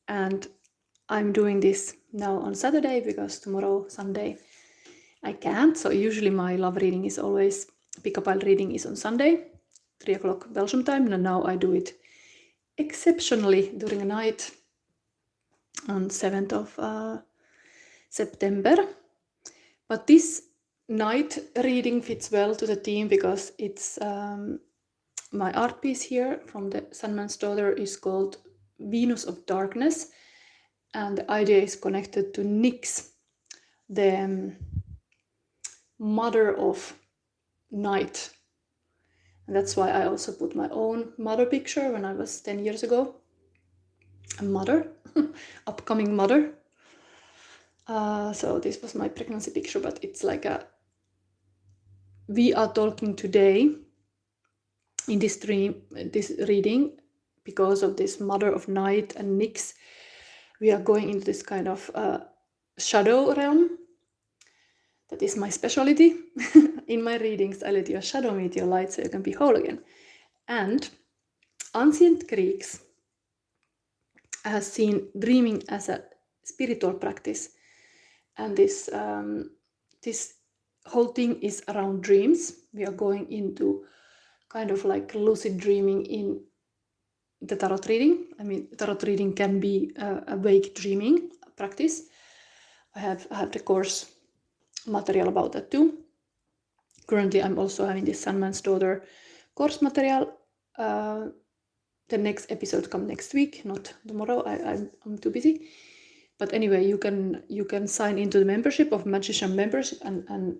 and I'm doing this now on Saturday because tomorrow, Sunday, I can't. So usually my love reading is always, pick-a-pile reading is on Sunday, 3 o'clock Belgium time, and now I do it exceptionally during a night on 7th of September. But this night reading fits well to the theme because it's my art piece here from the Sandman's Daughter is called Venus of Darkness, and the idea is connected to Nyx, the mother of night. And that's why I also put my own mother picture when I was 10 years ago. A mother, upcoming mother. So this was my pregnancy picture, but it's like we are talking today in this reading, because of this mother of night and Nyx, we are going into this kind of shadow realm. That is my specialty. In my readings, I let your shadow meet your light so you can be whole again. And ancient Greeks has seen dreaming as a spiritual practice. And this whole thing is around dreams. We are going into kind of like lucid dreaming in the tarot reading. I mean, tarot reading can be a wake dreaming practice. I have the course material about that too. Currently, I'm also having this Sandman's Daughter course material. The next episode comes next week, not tomorrow. I'm too busy. But anyway, you can sign into the membership of Magician membership and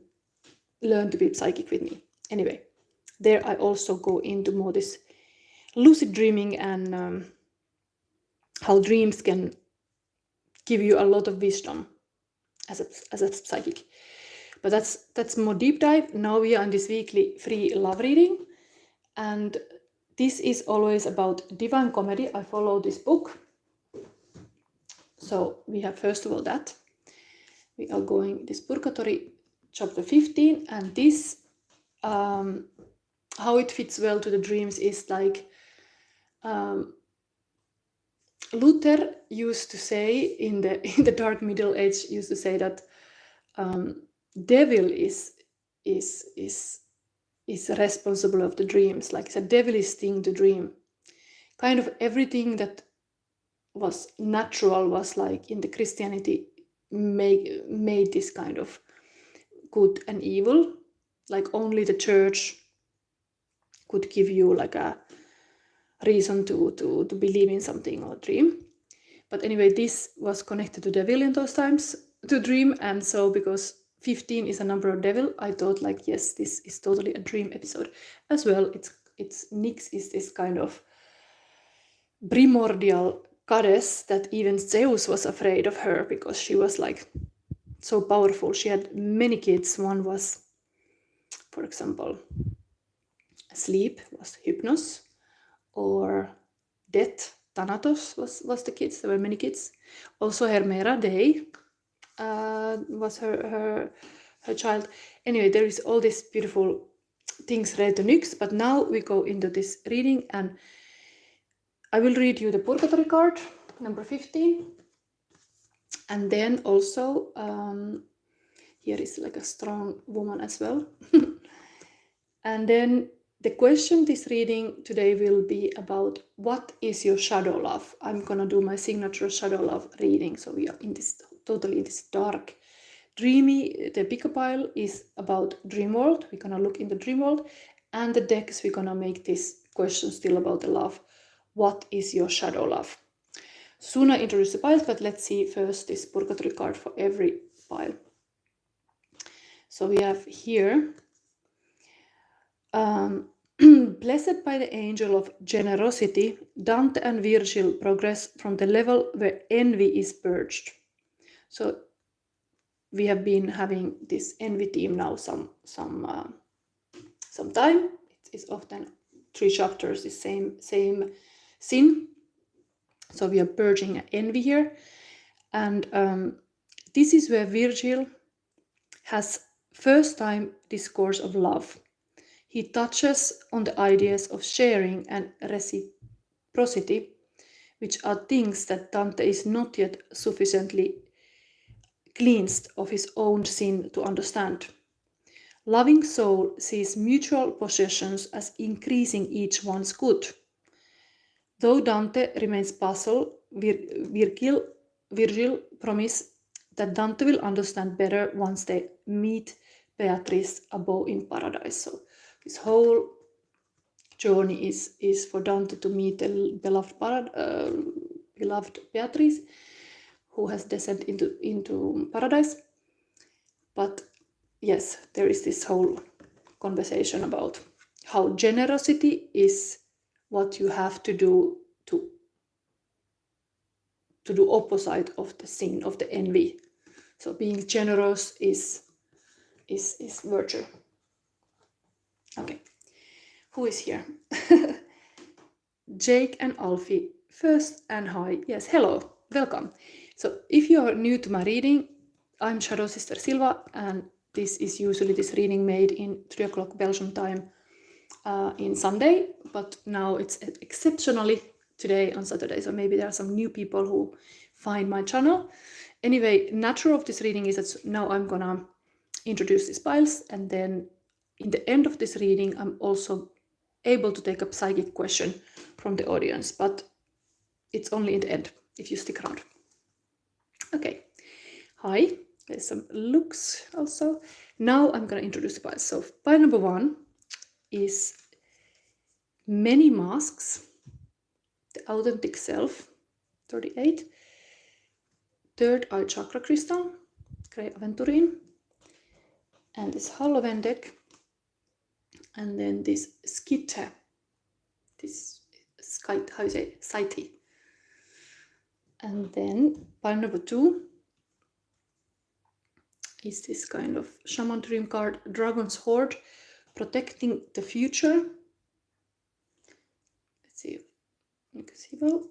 learn to be psychic with me. Anyway, there I also go into more this lucid dreaming and how dreams can give you a lot of wisdom as a psychic. But that's more deep dive. Now we are on this weekly free love reading, and this is always about Divine Comedy. I follow this book. So we have first of all that. We are going this Purgatorio chapter 15, and this how it fits well to the dreams is like Luther used to say in the Dark Middle Age, used to say that devil is responsible of the dreams. Like it's a devilish thing to dream. Kind of everything that was natural was like in the Christianity made this kind of good and evil. Like only the church could give you like a reason to believe in something or dream. But anyway, this was connected to devil in those times, to dream. And so because 15 is a number of devil, I thought like, yes, this is totally a dream episode as well. It's Nyx is this kind of primordial goddess that even Zeus was afraid of her because she was like so powerful. She had many kids. One was, for example, sleep was Hypnos, or death, Thanatos was the kids. There were many kids. Also Hermera, day, was her child. Anyway, there is all these beautiful things related to Nyx, but now we go into this reading, and I will read you the Purgatory card, number 15. And then also, here is like a strong woman as well. And then the question this reading today will be about what is your shadow love? I'm gonna do my signature shadow love reading. So we are in this totally in this dark, dreamy. The pick-a-pile is about dream world. We're gonna look in the dream world, and the decks we're gonna make this question still about the love. What is your shadow love? Soon I introduce the piles, but let's see first this Purgatory card for every pile. So we have here. Blessed by the angel of generosity, Dante and Virgil progress from the level where envy is purged. So we have been having this envy theme now some time. It is often 3 chapters, the same sin. So we are purging envy here, and this is where Virgil has first time discourse of love. He touches on the ideas of sharing and reciprocity which are things that Dante is not yet sufficiently cleansed of his own sin to understand. Loving soul sees mutual possessions as increasing each one's good. Though Dante remains puzzled, Virgil promises that Dante will understand better once they meet Beatrice above in paradise. So this whole journey is for Dante to meet the beloved Beatrice, who has descended into paradise. But yes, there is this whole conversation about how generosity is what you have to do to do opposite of the sin, of the envy. So being generous is virtue. Okay, who is here? Jake and Alfie, first and hi. Yes, hello, welcome. So if you are new to my reading, I'm Shadow Sister Silva, and this is usually this reading made in 3 o'clock Belgian time in Sunday, but now it's exceptionally today on Saturday, so maybe there are some new people who find my channel. Anyway, natural of this reading is that now I'm gonna introduce these piles, and then in the end of this reading I'm also able to take a psychic question from the audience, but it's only in the end if you stick around. Okay, hi, there's some looks also. Now I'm gonna introduce the piles. So pile number 1 is Many Masks, the Authentic Self, 38, Third Eye Chakra Crystal, Grey Aventurine, and this Halloween deck, and then this Scythe, this Scythe, how you say, Scythe. And then pile number 2 is this kind of Shaman Dream card, Dragon's Hoard, Protecting the Future. Let's see if you can see well.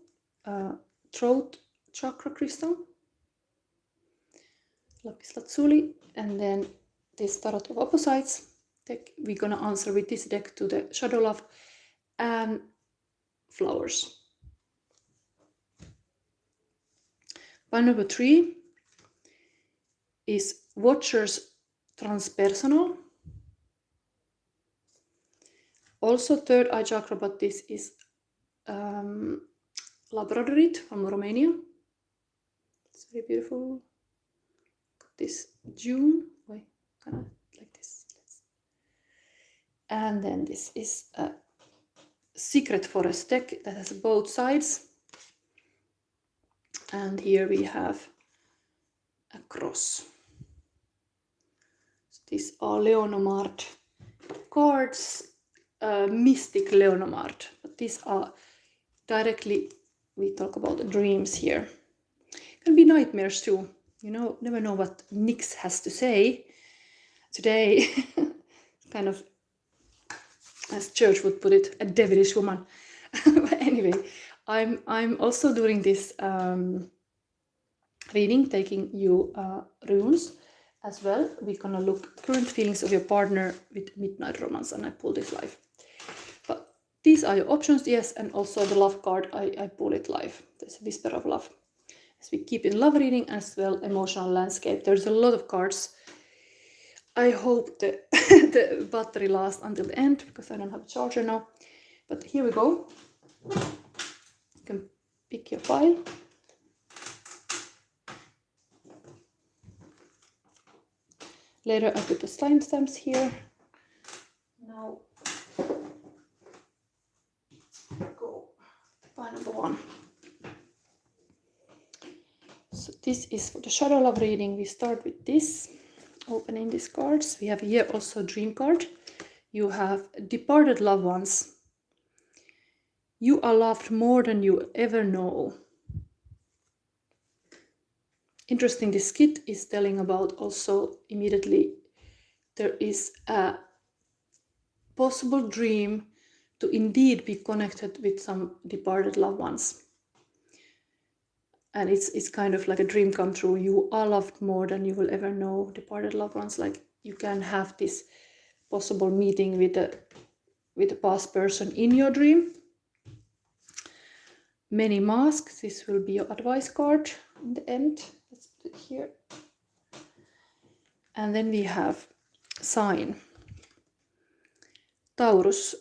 Throat Chakra Crystal, Lapis Lazuli, and then this Tarot of Opposites deck. We're gonna answer with this deck to the Shadow Love and Flowers. Pile number 3 is Watcher's Transpersonal. Also Third Eye Chakra, but this is Labradorite from Romania. It's very beautiful. Got this June. Wait, kind of like this. And then this is a Secret Forest deck that has both sides. And here we have a cross. So these are Leonomard cards, Mystic Leonomard, but these are directly, we talk about the dreams here. Can be nightmares too. You know, never know what Nyx has to say today. Kind of, as church would put it, a devilish woman. But anyway, I'm also doing this reading, taking you runes as well. We're gonna look current feelings of your partner with Midnight Romance, and I pull this live. But these are your options, yes, and also the love card, I pull it live. There's a Whisper of Love. As we keep in love reading as well, emotional landscape. There's a lot of cards. I hope the the battery lasts until the end, because I don't have a charger now. But here we go. You can pick your pile. Later I put the timestamps here. Now go to pile number 1. So this is for the Shadow Love reading. We start with this, opening these cards. We have here also a dream card. You have departed loved ones. You are loved more than you ever know. Interesting, this skit is telling about also immediately there is a possible dream to indeed be connected with some departed loved ones. And it's kind of like a dream come true. You are loved more than you will ever know, departed loved ones. Like you can have this possible meeting with a past person in your dream. many masks. This will be your advice card in the end. Let's put it here. And then we have sign. Taurus,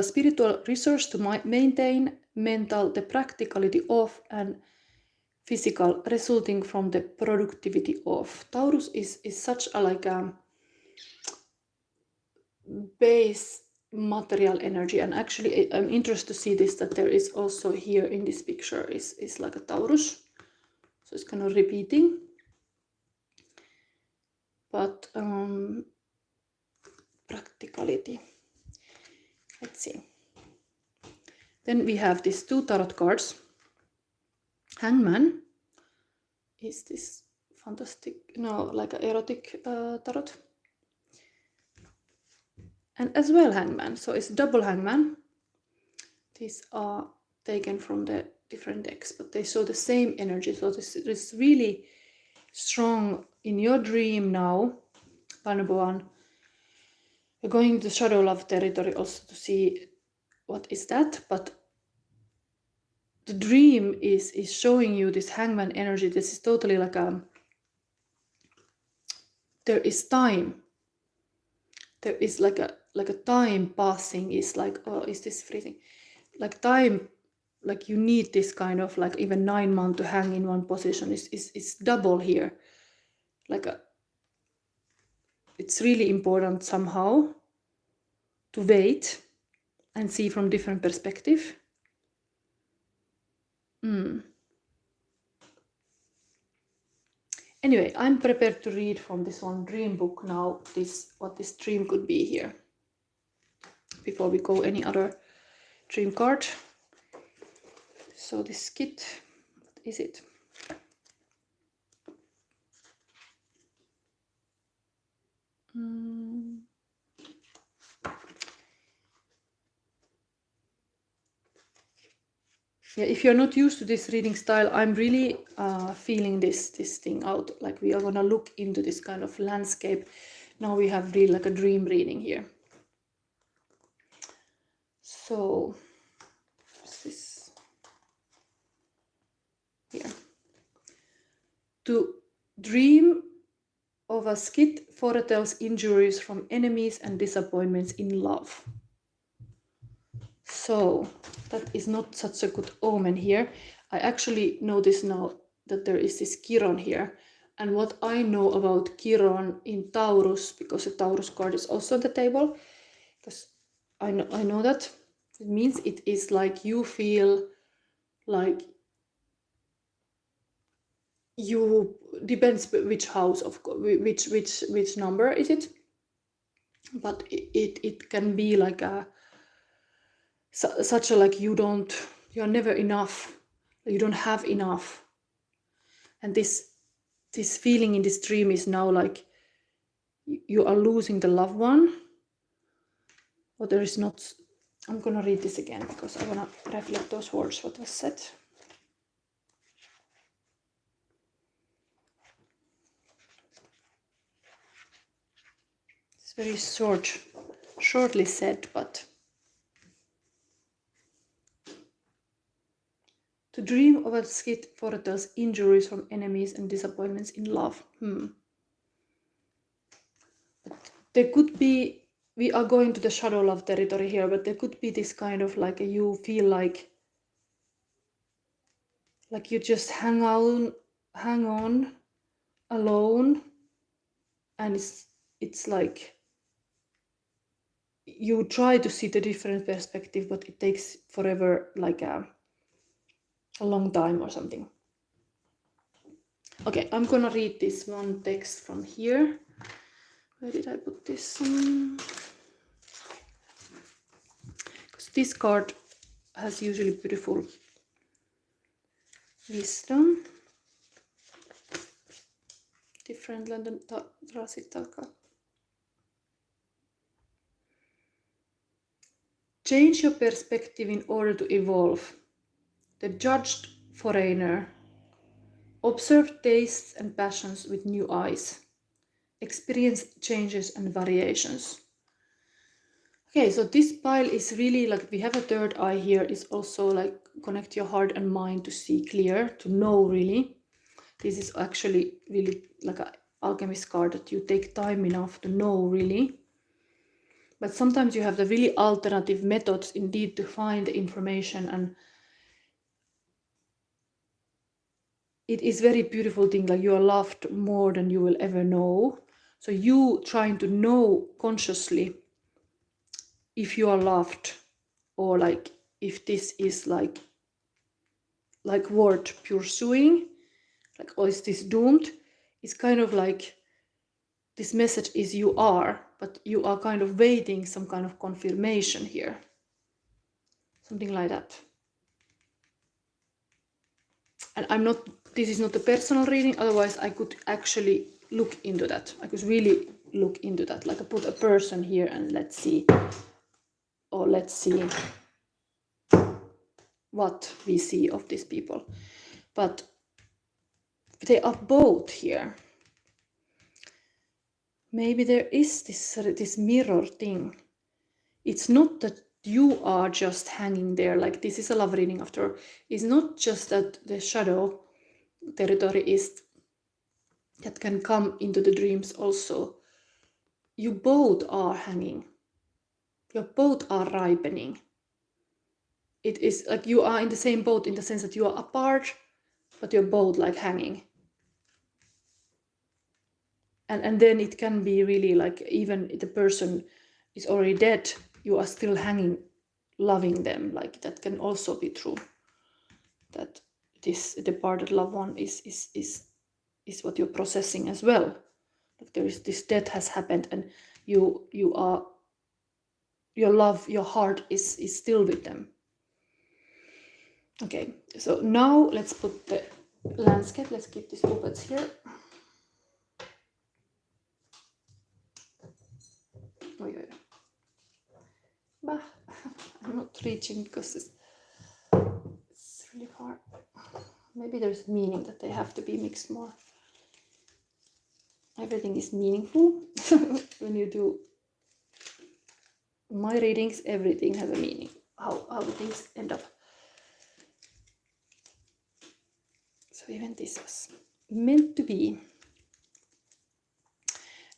spiritual resource to maintain, mental, the practicality of, and physical, resulting from the productivity of. Taurus is such a like a base material energy, and actually I'm interested to see this, that there is also here in this picture is like a Taurus, so it's kind of repeating, but practicality. Let's see. Then we have these two tarot cards. Hangman is this fantastic, no, like an erotic tarot, and as well Hangman, so it's double Hangman. These are taken from the different decks, but they show the same energy. So this is really strong in your dream now, Panabuan. We're going to Shadow Love territory also to see what is that, but the dream is showing you this Hangman energy. This is totally like there is time. There is like a time passing. Is like, oh, is this freezing? Like time, like you need this kind of like even 9 months to hang in one position is double here. Like it's really important somehow to wait and see from different perspective. Anyway, I'm prepared to read from this one dream book now, what this dream could be here, before we go any other dream card. So this kit, what is it? Yeah, if you're not used to this reading style, I'm really feeling this thing out. Like we are gonna look into this kind of landscape. Now we have really like a dream reading here. So this here. To dream of a Scythe foretells injuries from enemies and disappointments in love. So that is not such a good omen here. I actually notice now that there is this Chiron here. And what I know about Chiron in Taurus, because the Taurus card is also on the table, because I know that it means it is like you feel like you, depends which house, of course, which number is it, but it can be like a such a like you're never enough, you don't have enough, and this feeling in this dream is now like you are losing the loved one, or there is not. I'm gonna read this again because I wanna reflect those words what was said. It's very shortly said, but to dream of a Scythe foretells injuries from enemies and disappointments in love. But there could be, we are going to the Shadow Love territory here, but there could be this kind of like you feel like you just hang on alone, and it's like you try to see the different perspective, but it takes forever, like a long time or something. Okay, I'm gonna read this one text from here. Where did I put this? Because this card has usually beautiful wisdom. Different than Rasitaka. Change your perspective in order to evolve. The judged foreigner. Observe tastes and passions with new eyes. Experience changes and variations. Okay, so this pile is really like, we have a third eye here, is also like connect your heart and mind to see clear, to know really. This is actually really like an alchemist card that you take time enough to know really. But sometimes you have the really alternative methods indeed to find the information, and it is very beautiful thing, like you are loved more than you will ever know. So you trying to know consciously if you are loved, or like if this is like worth pursuing, like, or is this doomed? It's kind of like this message is you are, but you are kind of waiting some kind of confirmation here, something like that. And I'm not, this is not a personal reading, otherwise I could actually look into that. I could really look into that, like I put a person here and let's see, or let's see what we see of these people. But they are both here. Maybe there is this mirror thing. It's not that you are just hanging there, like this is a love reading after all. It's not just that the shadow territory is that can come into the dreams also. You both are hanging. You both are ripening. It is like you are in the same boat in the sense that you are apart, but you're both like hanging. And then it can be really like, even if the person is already dead, you are still hanging, loving them. Like that can also be true. That this departed loved one is what you're processing as well. Like there is this death has happened, and you are, your love, your heart is still with them. Okay, so now let's put the landscape. Let's keep these puppets here. Oh, yeah. Bah, I'm not reaching because it's really far. Maybe there's meaning that they have to be mixed more. Everything is meaningful. When you do my readings, everything has a meaning. How things end up. So even this was meant to be.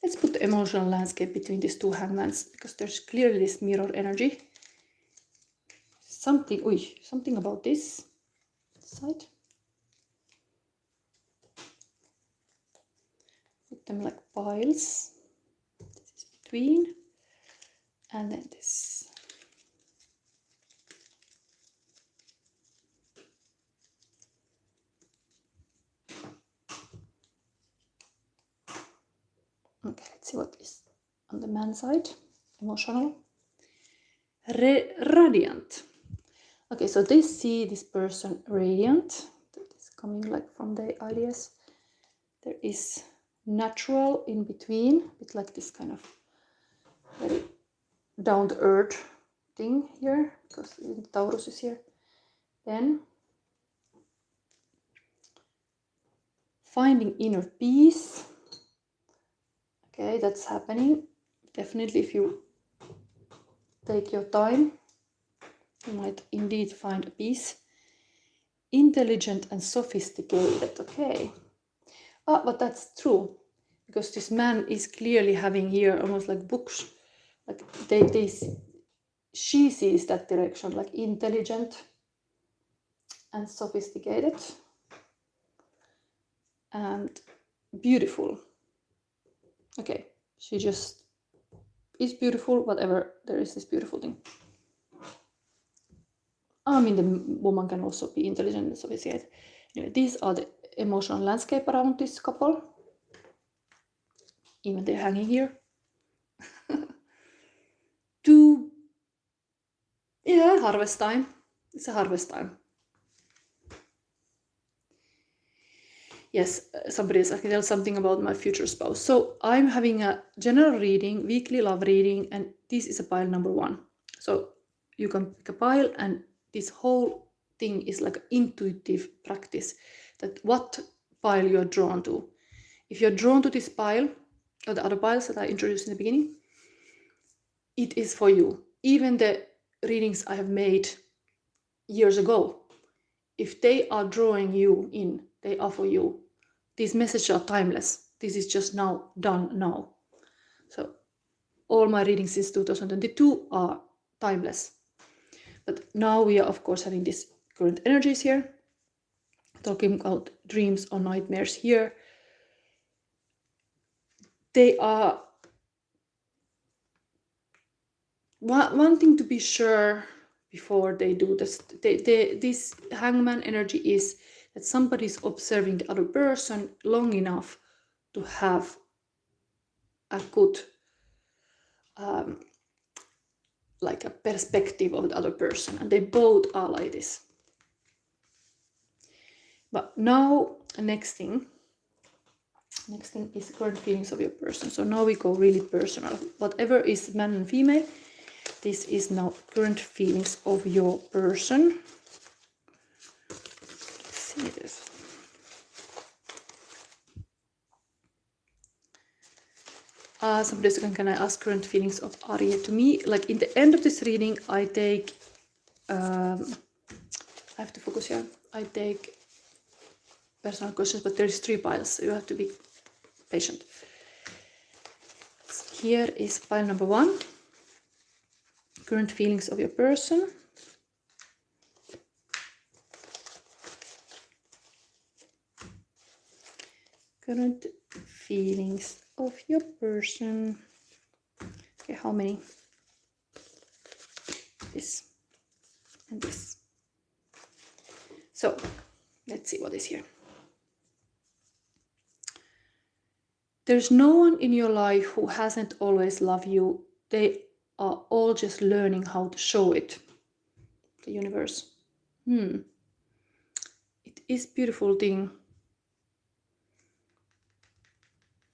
Let's put the emotional landscape between these two hangmans, because there's clearly this mirror energy. Something about this side. Put them like piles. This is between, and then this. Okay, let's see what is on the man side. Emotional. Radiant. Okay, so they see this person radiant. That is coming like from the ideas. There is natural in between, a bit like this kind of very down to earth thing here, because Taurus is here. Then finding inner peace. Okay, that's happening. Definitely, if you take your time, you might indeed find a peace. Intelligent and sophisticated. Okay. But that's true, because this man is clearly having here almost like books. Like she sees that direction, like intelligent and sophisticated and beautiful. Okay, she just is beautiful, whatever, there is this beautiful thing. I mean, the woman can also be intelligent and sophisticated. Anyway, these are the emotional landscape around this couple. Even they're hanging here. Harvest time. It's a harvest time. Yes, somebody is asking, tell something about my future spouse. So I'm having a general reading, weekly love reading, and this is a pile number 1. So you can pick a pile, and this whole thing is like an intuitive practice, that what pile you're drawn to. If you're drawn to this pile, or the other piles that I introduced in the beginning, it is for you. even the readings I have made years ago, if they are drawing you in, they are for you. These messages are timeless. This is just now done now. So all my readings since 2022 are timeless. But now we are, of course, having these current energies here, talking about dreams or nightmares here. They are wanting to be sure before they do this. This hangman energy is that somebody is observing the other person long enough to have a good like a perspective of the other person, and they both are like this. But now next thing is current feelings of your person. So now we go really personal. Whatever is man and female, this is now current feelings of your person. Let's see this. Somebody's saying, can I ask current feelings of Arya? To me, like in the end of this reading, I take, I have to focus here. I take personal questions, but there's 3 piles, so you have to be patient. Here is pile number 1, current feelings of your person. Current feelings of your person. Okay, how many? This and this. So let's see what is here. There's no one in your life who hasn't always loved you. They are all just learning how to show it. The universe. It is a beautiful thing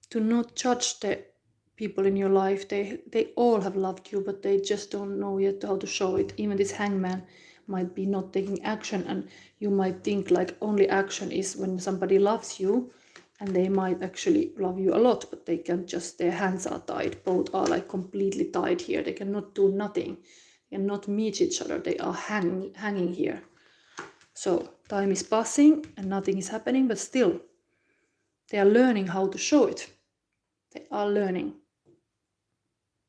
to not judge the people in your life. They all have loved you, but they just don't know yet how to show it. Even this hangman might be not taking action, and you might think like only action is when somebody loves you, and they might actually love you a lot, but they can't just, their hands are tied. Both are like completely tied here. They cannot do nothing. They cannot meet each other. They are hanging here. So time is passing and nothing is happening, but still they are learning how to show it. They are learning.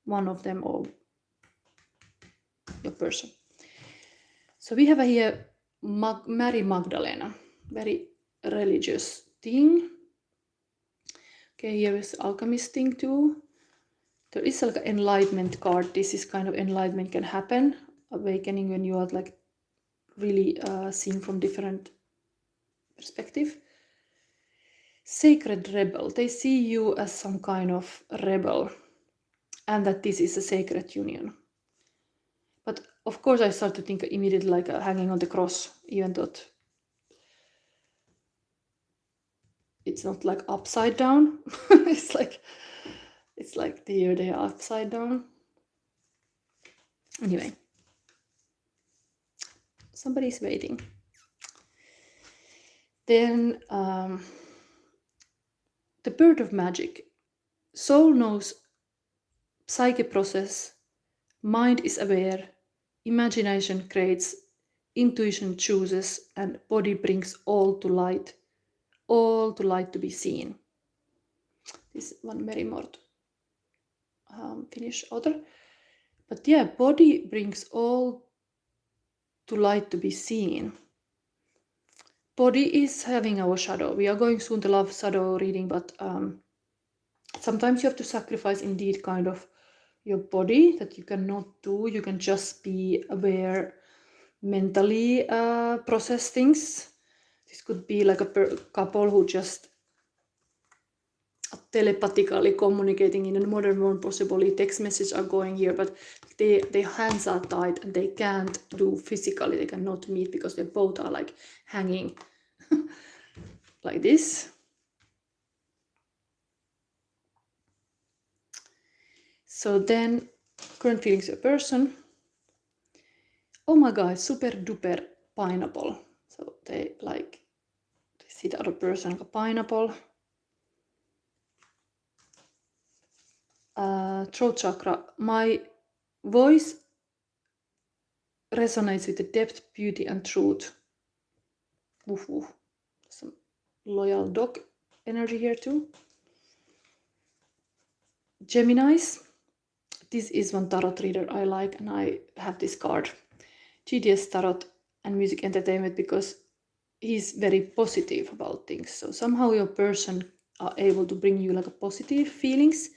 One of them or your person. So we have here Mary Magdalena, very religious thing. Okay, here is alchemist thing too. There is like an enlightenment card. This is kind of enlightenment can happen, awakening when you are like really seeing from different perspective. Sacred rebel. They see you as some kind of rebel, and that this is a sacred union. But of course, I start to think immediately like hanging on the cross, even though it's not like upside down. it's like here they are upside down. Anyway, somebody's waiting. Then the bird of magic. Soul knows psyche process, mind is aware, imagination creates, intuition chooses, and body brings all to light to be seen. This one Mary Mort, Finnish author. But yeah, body brings all to light to be seen. Body is having our shadow. We are going soon to love shadow reading, but sometimes you have to sacrifice indeed kind of your body that you cannot do. You can just be aware, mentally process things. This could be like a couple who just telepathically communicating in a modern world. Possibly text messages are going here, but their hands are tied and they can't do physically. They cannot meet because they both are like hanging like this. So then current feelings of a person. Oh my god, super duper pineapple. So they see the other person like a pineapple. Throat chakra. My voice resonates with the depth, beauty, and truth. Woof woof. Some loyal dog energy here too. Geminis. This is one tarot reader I like, and I have this card. GDS Tarot and Music Entertainment, because he's very positive about things. So somehow your person are able to bring you like a positive feelings.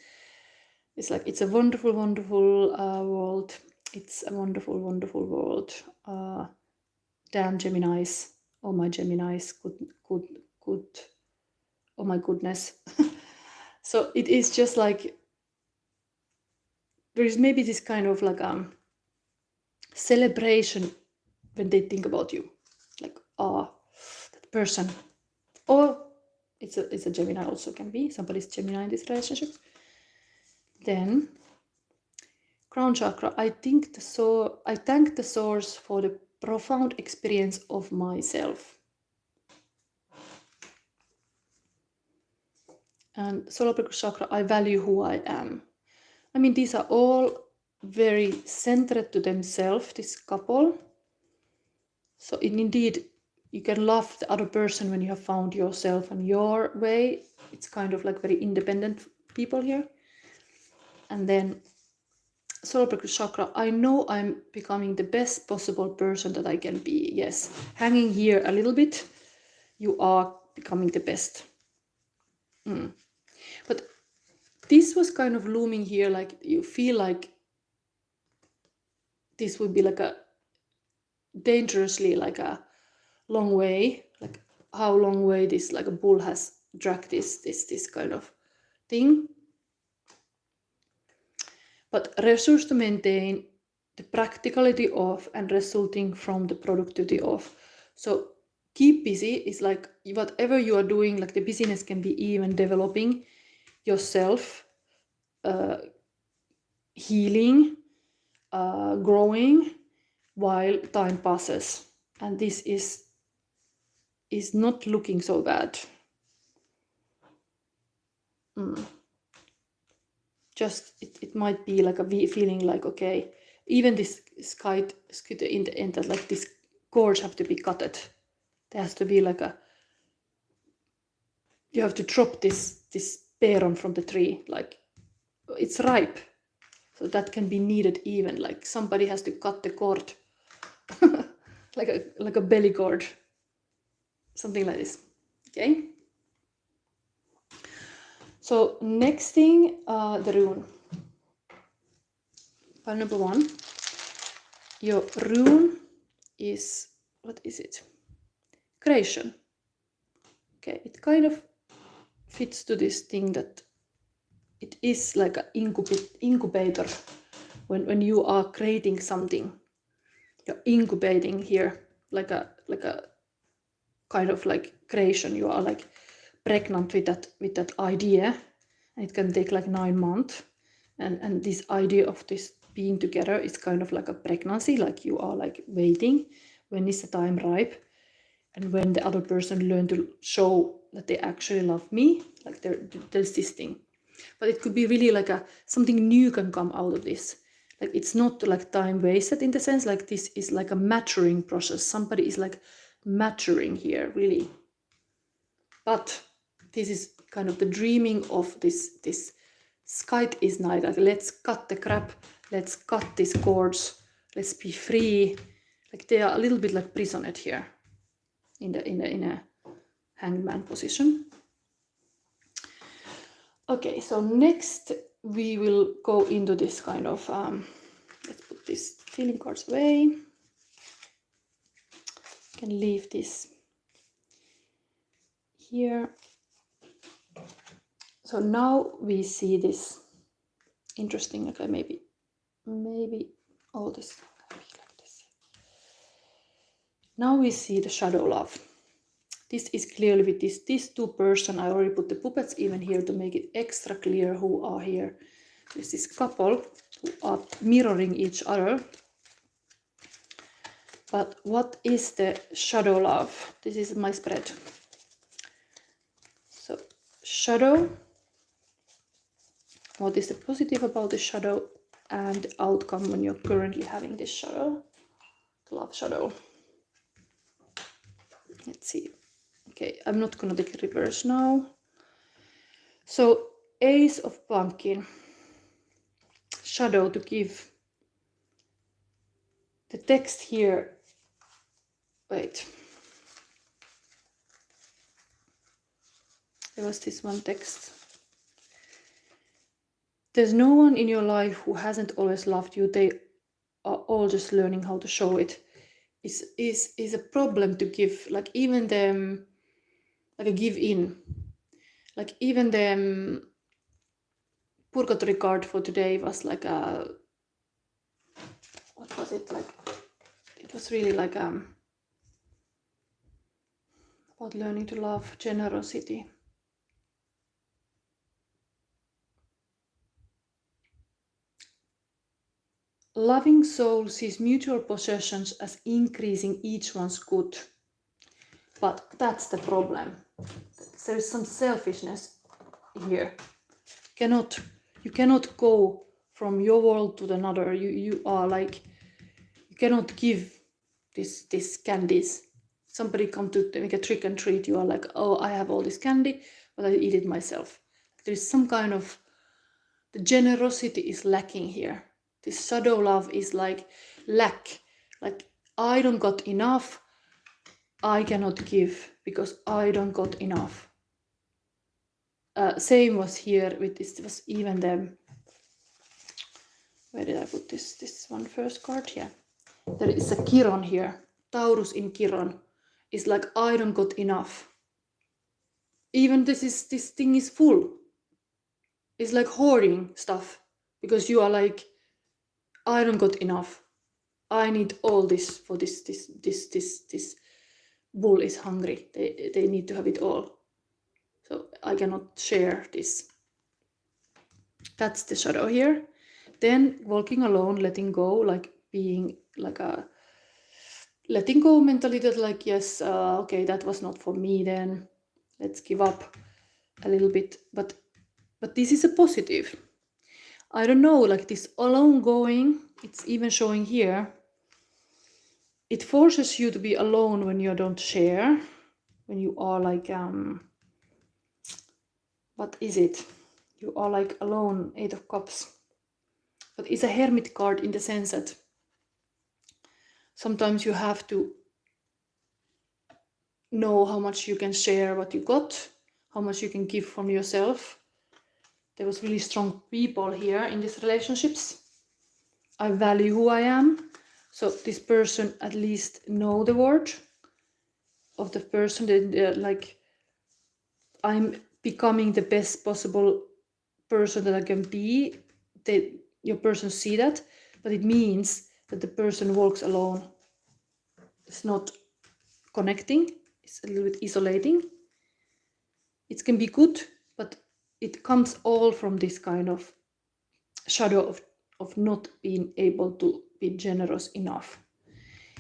It's like, it's a wonderful, wonderful world. It's a wonderful, wonderful world. Damn Geminis. Oh my Geminis. Good. Oh my goodness. So it is just like, there is maybe this kind of like celebration when they think about you. Like, that person. Or it's a Gemini also, can be. Somebody's Gemini in this relationship. Then crown chakra. I thank the source for the profound experience of myself. And solar plexus chakra. I value who I am. I mean, these are all very centered to themselves, this couple. So indeed, you can love the other person when you have found yourself and your way. It's kind of like very independent people here. And then solar plexus chakra. I know I'm becoming the best possible person that I can be. Yes, hanging here a little bit, you are becoming the best. But this was kind of looming here, like you feel like this would be like a dangerously like a long way, like how long way this like a bull has dragged this kind of thing. But resource to maintain the practicality of and resulting from the productivity of. So keep busy is like whatever you are doing, like the busyness can be even developing yourself, healing, growing while time passes. And this is not looking so bad. Just it might be like a feeling like, okay, even this Scythe in the end, that like this cords have to be cutted. There has to be like you have to drop this peron from the tree, like it's ripe. So that can be needed even, like somebody has to cut the cord. like a belly cord. Something like this. Okay. So next thing, the rune. Pile number 1. Your rune is, what is it? Creation. Okay, it kind of fits to this thing that it is like an incubator. When you are creating something, you're incubating here like a kind of like creation. You are like pregnant with that idea, and it can take like 9 months. And this idea of this being together is kind of like a pregnancy, like you are like waiting, when is the time ripe, and when the other person learn to show that they actually love me, like there's this thing. But it could be really like something new can come out of this. Like it's not like time wasted in the sense, like this is like a maturing process. Somebody is like maturing here, really. But this is kind of the dreaming of this Scythe is night, like let's cut the crap, let's cut these cords, let's be free. Like they are a little bit like prisoned here in a hangman position. Okay, so next we will go into this kind of let's put these feeling cards away. Can leave this here. So now we see this interesting, okay, maybe all this like this. Now we see the shadow love. This is clearly with these two person. I already put the puppets even here to make it extra clear who are here. There's this couple who are mirroring each other. But what is the shadow love? This is my spread. So shadow. What is the positive about the shadow and the outcome when you're currently having this shadow? love shadow. Let's see. Okay, I'm not gonna take reverse now. So Ace of Pumpkin. Shadow to give. The text here. Wait. There was this one text. There's no one in your life who hasn't always loved you. They are all just learning how to show it. Is a problem to give, like even them, like a give in, like even the Purgatory card for today was like a, what was it like? It was really like about learning to love, generosity. Loving soul sees mutual possessions as increasing each one's good. But that's the problem. There is some selfishness here. You cannot go from your world to another. You are like, you cannot give this candies. Somebody come to make a trick and treat. You are like, oh, I have all this candy, but I eat it myself. There is some kind of, the generosity is lacking here. This shadow love is like lack. Like, I don't got enough. I cannot give because I don't got enough. Same was here with this. It was even the, where did I put this one first card? Yeah, there is a Chiron here. Taurus in Chiron is like, I don't got enough. Even this thing is full. It's like hoarding stuff because you are like, I don't got enough. I need all this for this bull is hungry. They need to have it all. So I cannot share this. That's the shadow here. Then walking alone, letting go, like being like a letting go mentality, that like, yes, okay, that was not for me then. Let's give up a little bit. But this is a positive. I don't know, like this alone going, it's even showing here. It forces you to be alone when you don't share. When you are like, what is it? You are like alone, 8 of Cups. But it's a hermit card in the sense that sometimes you have to know how much you can share what you got, how much you can give from yourself. There was really strong people here in these relationships. I value who I am. So this person at least know the word of the person that like, I'm becoming the best possible person that I can be. That your person see that, but it means that the person walks alone. It's not connecting. It's a little bit isolating. It can be good, but it comes all from this kind of shadow of not being able to be generous enough.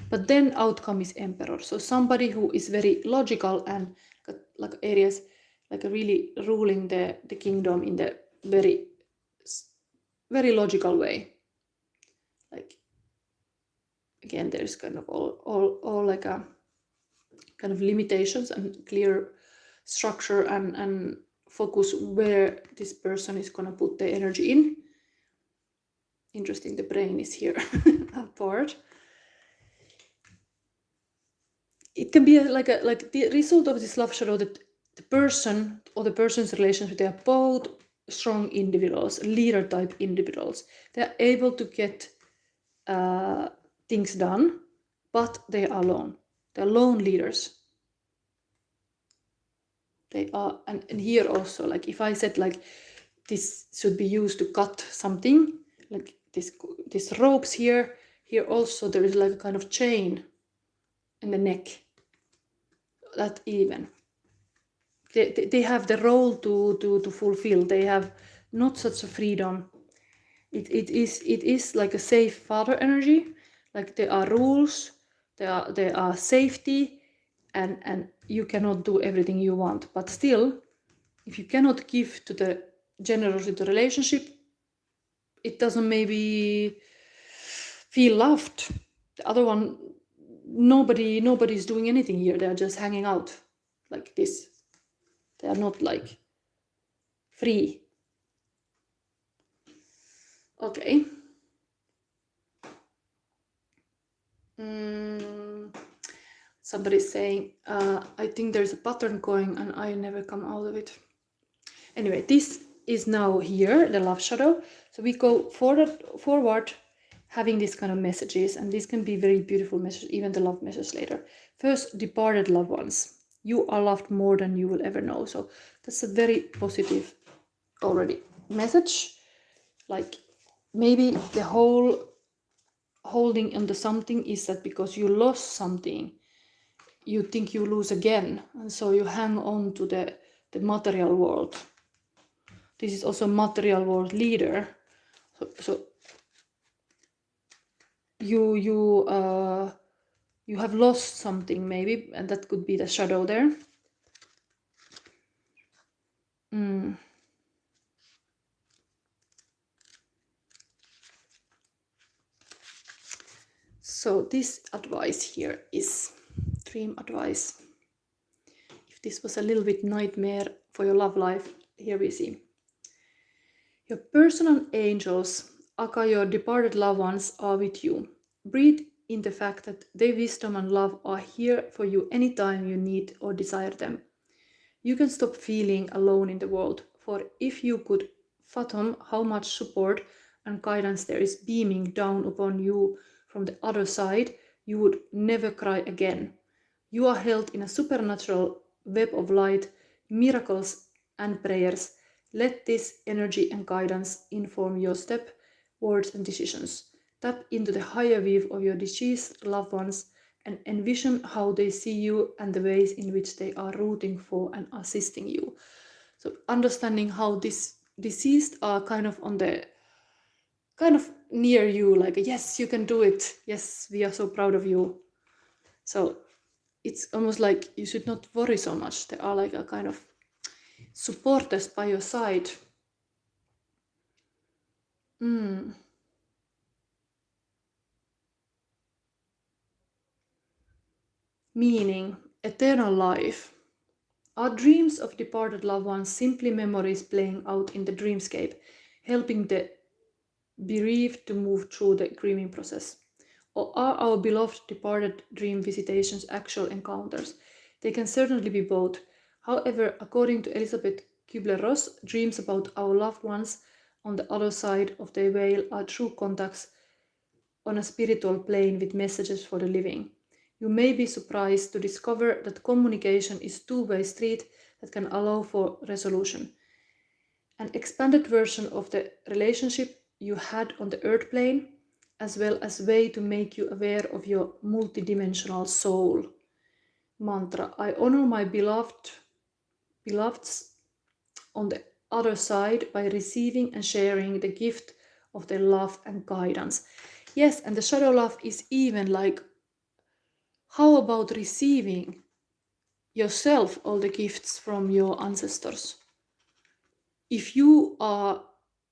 But then outcome is Emperor. So somebody who is very logical and like Aries, like really ruling the kingdom in the very, very logical way. Like, again, there's kind of all like a kind of limitations and clear structure and focus where this person is gonna put the energy in. Interesting, the brain is here apart. It can be like the result of this love shadow that the person or the person's relationship, they are both strong individuals, leader type individuals. They're able to get things done, but they are alone. They're lone leaders. They are, and here also, like if I said like this should be used to cut something, like this ropes here also there is like a kind of chain in the neck. That even they have the role to fulfill. They have not such a freedom. It is like a safe father energy. Like there are rules, there are safety, and you cannot do everything you want. But still, if you cannot give to the generosity to the relationship, it doesn't maybe feel loved. The other one nobody's doing anything here. They are just hanging out like this. They are not like free. Okay. Somebody's saying, I think there's a pattern going and I never come out of it. Anyway, this is now here, the love shadow. So we go forward having these kind of messages, and these can be very beautiful messages, even the love message later. First, departed loved ones. You are loved more than you will ever know. So that's a very positive already message. Like maybe the whole holding onto something is that because you lost something, you think you lose again, and so you hang on to the material world. This is also material world leader. So you have lost something maybe, and that could be the shadow there. So this advice here is dream advice. If this was a little bit nightmare for your love life, here we see. Your personal angels, aka your departed loved ones, are with you. Breathe in the fact that their wisdom and love are here for you anytime you need or desire them. You can stop feeling alone in the world, for if you could fathom how much support and guidance there is beaming down upon you from the other side, you would never cry again. You are held in a supernatural web of light, miracles, and prayers. Let this energy and guidance inform your step, words, and decisions. Tap into the higher view of your deceased loved ones and envision how they see you and the ways in which they are rooting for and assisting you. So understanding how this deceased are kind of near you, like, yes, you can do it. Yes, we are so proud of you. So it's almost like you should not worry so much. They are like a kind of supporters by your side. Meaning, eternal life. Are dreams of departed loved ones simply memories playing out in the dreamscape, helping the bereaved to move through the grieving process? Or are our beloved departed dream visitations actual encounters? They can certainly be both. However, according to Elizabeth Kubler-Ross, dreams about our loved ones on the other side of the veil are true contacts on a spiritual plane with messages for the living. You may be surprised to discover that communication is a two-way street that can allow for resolution. An expanded version of the relationship you had on the earth plane, as well as a way to make you aware of your multidimensional soul. Mantra: I honor my beloveds on the other side by receiving and sharing the gift of their love and guidance. Yes, and the shadow love is even like, how about receiving yourself all the gifts from your ancestors? If you are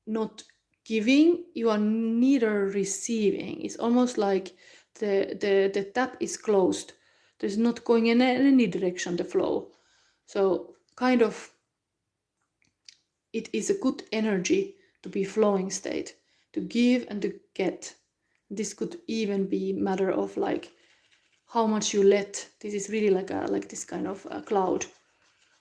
not giving, you are neither receiving. It's almost like the tap is closed. There's not going in any direction, the flow. So kind of it is a good energy to be flowing state, to give and to get. This could even be matter of like how much you let. This is really like this kind of a cloud.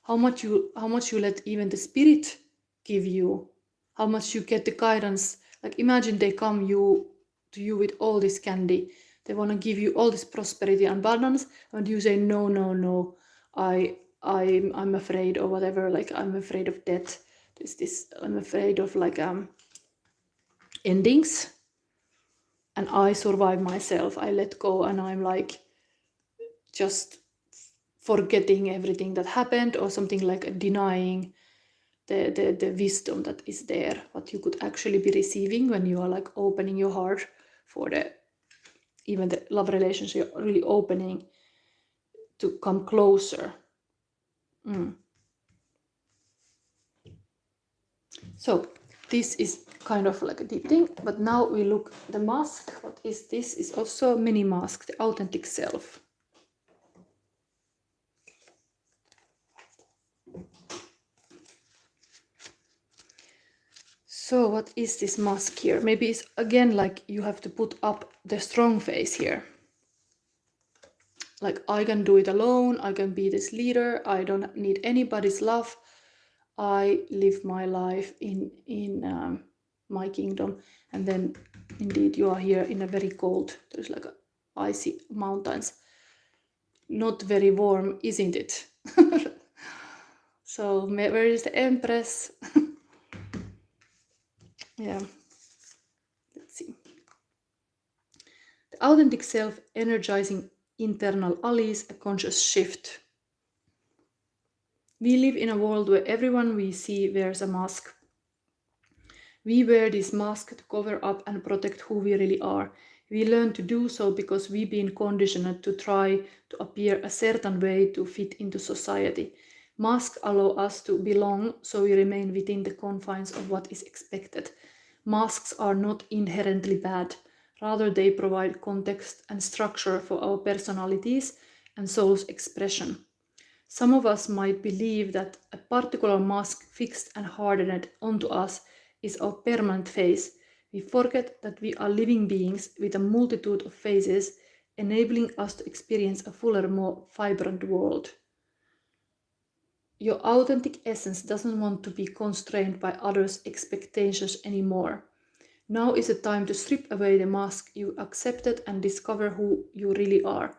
How much you let even the spirit give you. How much you get the guidance. Like imagine they come to you with all this candy. They want to give you all this prosperity and abundance, and you say no. I'm afraid or whatever. Like I'm afraid of death. I'm afraid of like endings. And I survive myself. I let go, and I'm like just forgetting everything that happened, or something like denying the wisdom that is there, what you could actually be receiving when you are like opening your heart for even the love relationship, really opening to come closer. So This is kind of like a deep thing, but now we look the mask. What is this? Is also a mini mask, the authentic self. So what is this mask here? Maybe it's again like you have to put up the strong face here. Like, I can do it alone, I can be this leader, I don't need anybody's love. I live my life in my kingdom. And then indeed you are here in a very cold, there's like icy mountains. Not very warm, isn't it? So where is the Empress? Yeah, let's see. The authentic self energizing internal allies, a conscious shift. We live in a world where everyone we see wears a mask. We wear this mask to cover up and protect who we really are. We learn to do so because we've been conditioned to try to appear a certain way to fit into society. Masks allow us to belong, so we remain within the confines of what is expected. Masks are not inherently bad. Rather, they provide context and structure for our personalities and soul's expression. Some of us might believe that a particular mask fixed and hardened onto us is our permanent face. We forget that we are living beings with a multitude of faces, enabling us to experience a fuller, more vibrant world. Your authentic essence doesn't want to be constrained by others' expectations anymore. Now is the time to strip away the mask you accepted and discover who you really are.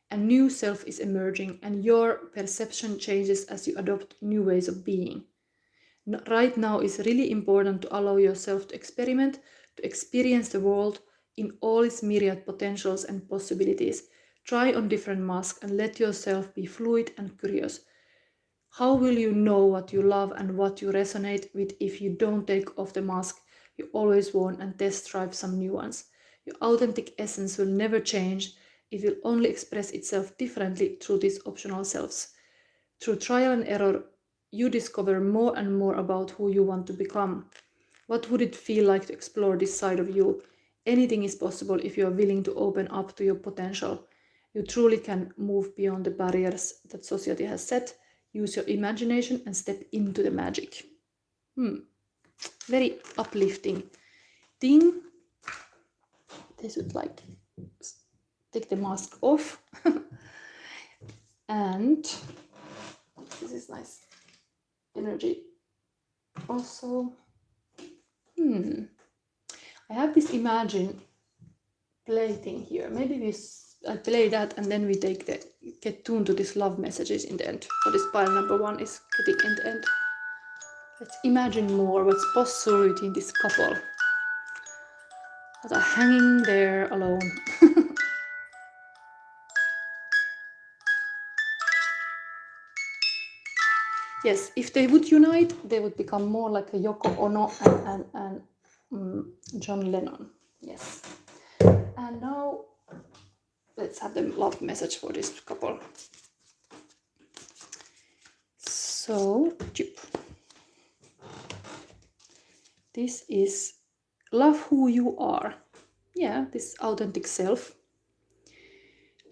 A new self is emerging, and your perception changes as you adopt new ways of being. Right now is really important to allow yourself to experiment, to experience the world in all its myriad potentials and possibilities. Try on different masks and let yourself be fluid and curious. How will you know what you love and what you resonate with if you don't take off the mask you always worn and test drive some new ones? Your authentic essence will never change. It will only express itself differently through these optional selves. Through trial and error, you discover more and more about who you want to become. What would it feel like to explore this side of you? Anything is possible if you are willing to open up to your potential. You truly can move beyond the barriers that society has set, use your imagination, and step into the magic. Very uplifting thing. They should like take the mask off. And this is nice energy also. I have this imagine play thing here. Maybe I play that and then we get tuned to these love messages in the end. For this pile number 1 is getting in the end. Let's imagine more what's possible between this couple that are hanging there alone. Yes, if they would unite, they would become more like a Yoko Ono and John Lennon. Yes. And now let's have the love message for this couple. So, this is love who you are. Yeah, this authentic self.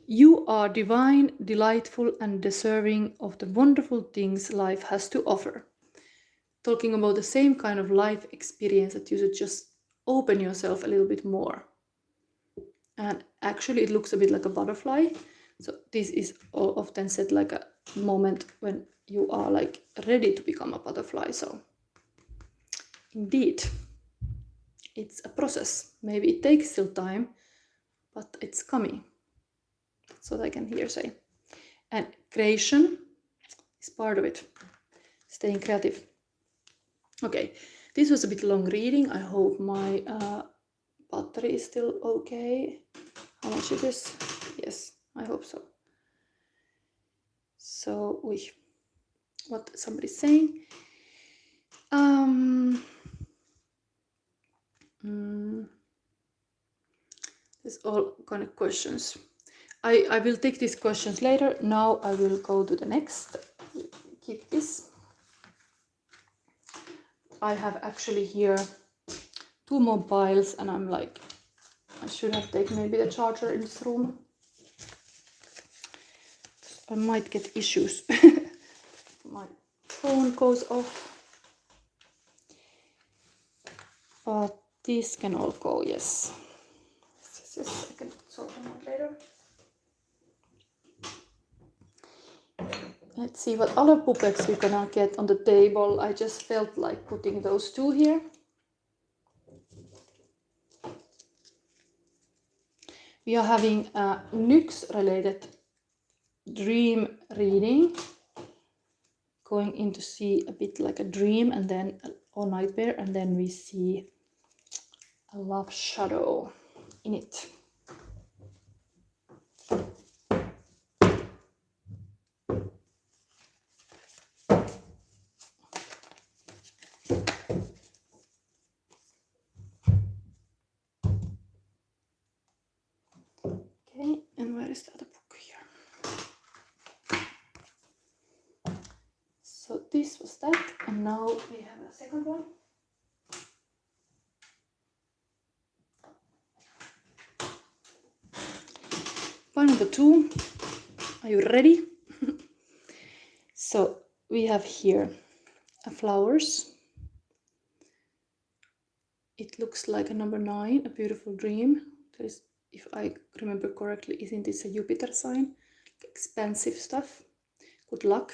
You are divine, delightful, and deserving of the wonderful things life has to offer. Talking about the same kind of life experience that you should just open yourself a little bit more. And actually it looks a bit like a butterfly. So this is often said like a moment when you are like ready to become a butterfly. So indeed, it's a process. Maybe it takes still time, but it's coming. That's what I can hear say. And creation is part of it. Staying creative. Okay, this was a bit long reading. I hope my battery is still okay. How much it is? Yes, I hope so. So, what somebody's saying. There's all kind of questions. I will take these questions later. Now I will go to the next. Keep this. I have actually here 2 mobiles, and I'm like, I should have taken maybe the charger in this room. I might get issues. My phone goes off. But these can all go, yes. Yes, I can sort them out later. Let's see what other puppets we're gonna get on the table. I just felt like putting those 2 here. We are having a Nyx related dream reading. Going in to see a bit like a dream and then or nightmare, and then we see a love shadow in it. Okay, and where is the other book here? So this was that, and now we have a second one. Pile number 2. Are you ready? So we have here flowers. It looks like a number 9, a beautiful dream. There is, if I remember correctly, isn't this a Jupiter sign? Expensive stuff. Good luck.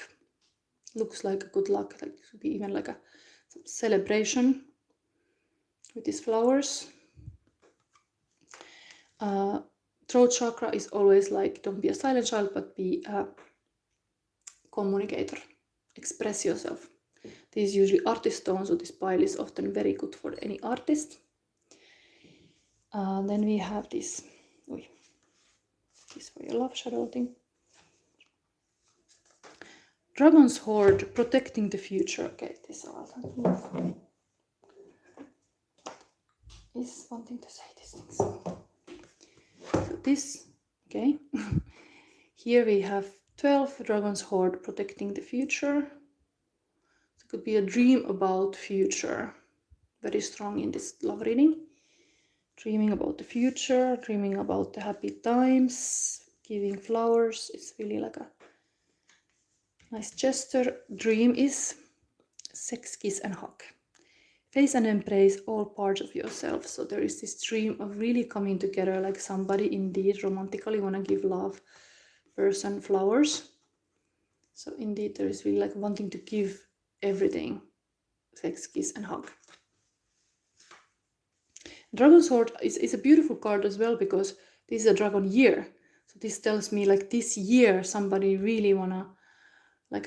Looks like a good luck. Like it could be even like a celebration with these flowers. Throat chakra is always like, don't be a silent child, but be a communicator. Express yourself. This is usually artist stone, so this pile is often very good for any artist. Then we have this, this for your love shadow thing. Dragon's Hoard, protecting the future. Okay, this is wanting to say these things. So this, okay. Here we have 12 Dragon's Hoard, protecting the future. So it could be a dream about future. Very strong in this love reading. Dreaming about the future, dreaming about the happy times, giving flowers. It's really like a nice gesture. Dream is sex, kiss and hug. Face and embrace all parts of yourself. So there is this dream of really coming together, like somebody indeed romantically want to give love person flowers. So indeed there is really like wanting to give everything. Sex, kiss and hug. Dragon's Sword is a beautiful card as well, because this is a dragon year. So this tells me like this year somebody really wanna like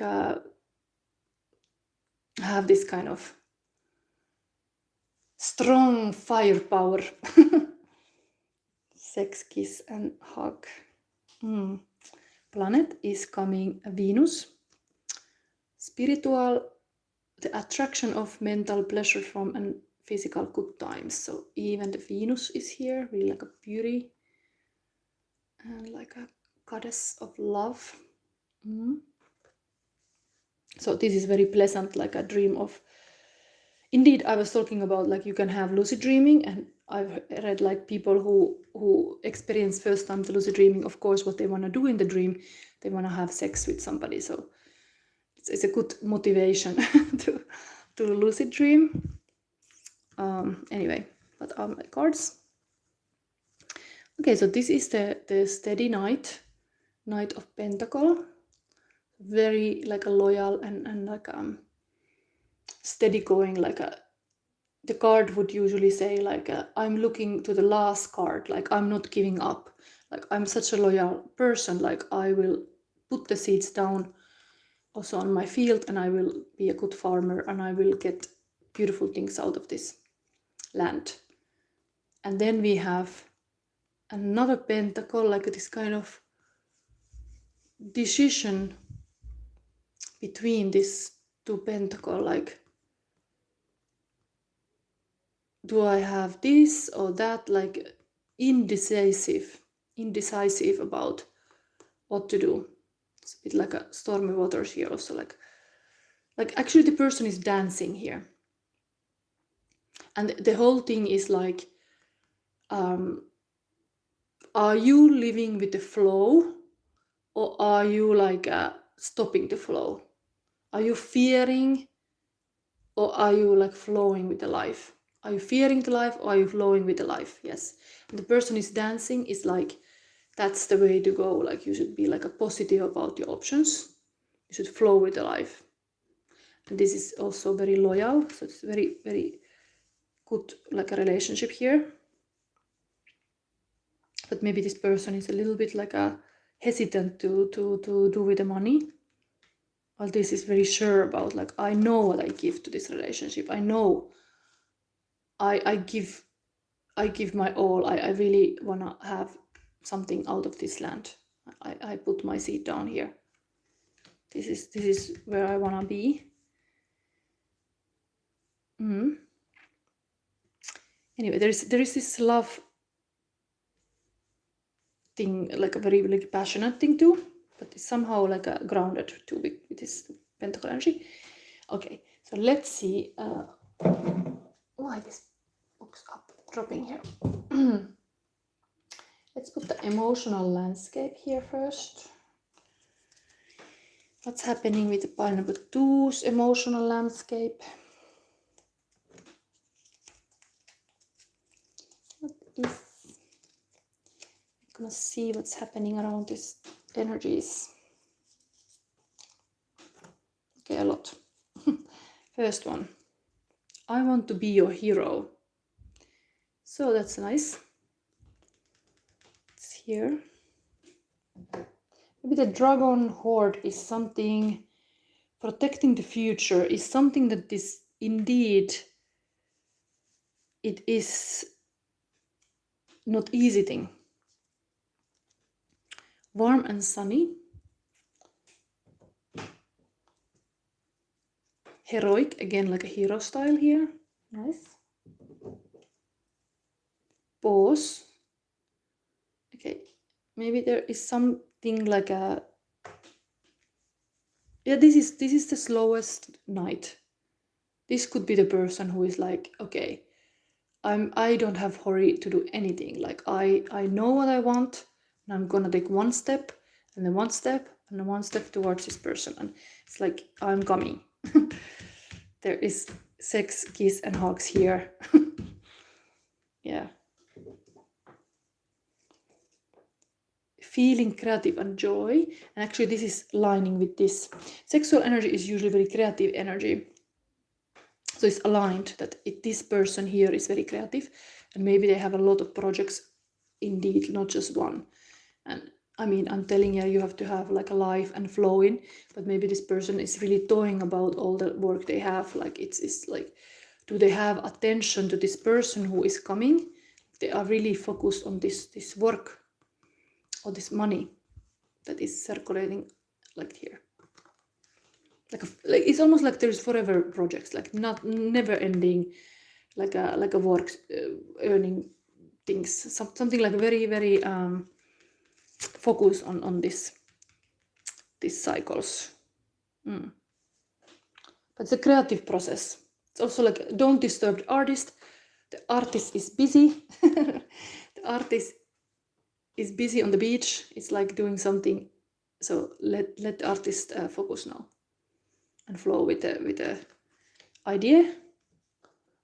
have this kind of strong firepower. Sex, kiss and hug. Planet is coming Venus. Spiritual, the attraction of mental pleasure from and physical good times. So even the Venus is here, really like a beauty and like a goddess of love. So this is very pleasant, like a dream of. Indeed, I was talking about like you can have lucid dreaming, and I've read like people who experience first time the lucid dreaming. Of course, what they want to do in the dream, they want to have sex with somebody. So it's a good motivation to lucid dream. Anyway, what are my cards? Okay, so this is the steady knight of pentacle. Very like a loyal and like steady going, like the card would usually say like I'm looking to the last card, like I'm not giving up, like I'm such a loyal person, like I will put the seeds down also on my field, and I will be a good farmer, and I will get beautiful things out of this land. And then we have another pentacle, like this kind of decision between these two pentacles, like do I have this or that, like indecisive about what to do. It's a bit like a stormy waters here also, like actually the person is dancing here. And the whole thing is like, are you living with the flow, or are you like stopping the flow? Are you fearing, or are you like flowing with the life? Are you fearing the life, or are you flowing with the life? Yes. And the person is dancing is like, that's the way to go. Like, you should be like a positive about your options. You should flow with the life. And this is also very loyal, so it's very, very good, like a relationship here. But maybe this person is a little bit like a hesitant to do with the money. While this is very sure about, like, I know what I give to this relationship. I know I give my all. I really wanna have something out of this land. I put my seed down here. This is where I wanna be. Anyway, there is this love thing, like a very, really passionate thing too, but it's somehow like a grounded too with this pentacle energy. Okay, so let's see why this book's up dropping here. Let's put the emotional landscape here first. What's happening with the pile number 2's emotional landscape? What is... I'm gonna see what's happening around these energies. Okay, a lot. First one. I want to be your hero. So that's nice. It's here. Maybe the dragon horde is something, protecting the future is something that is indeed, it is not easy thing. Warm and sunny. Heroic, again like a hero style here. Nice. Pause. Okay, maybe there is something like a... Yeah, this is the slowest night. This could be the person who is like, okay, I don't have hurry to do anything. Like I know what I want, and I'm gonna take one step, and then one step, and then one step towards this person. And it's like, I'm coming. There is sex, kiss, and hugs here. Yeah. Feeling creative and joy. And actually this is lining with this. Sexual energy is usually very creative energy. So it's aligned that this person here is very creative, and maybe they have a lot of projects, indeed, not just one. And I mean, I'm telling you, you have to have like a life and flow in, but maybe this person is really toying about all the work they have. Like it's like, do they have attention to this person who is coming? They are really focused on this work or this money that is circulating like here. Like it's almost like there's forever projects, like not never ending, like a work earning things, something like very, very focus on these cycles. But it's a creative process. It's also like, don't disturb the artist. The artist is busy. The artist is busy on the beach. It's like doing something. So let the artist focus now and flow with the idea,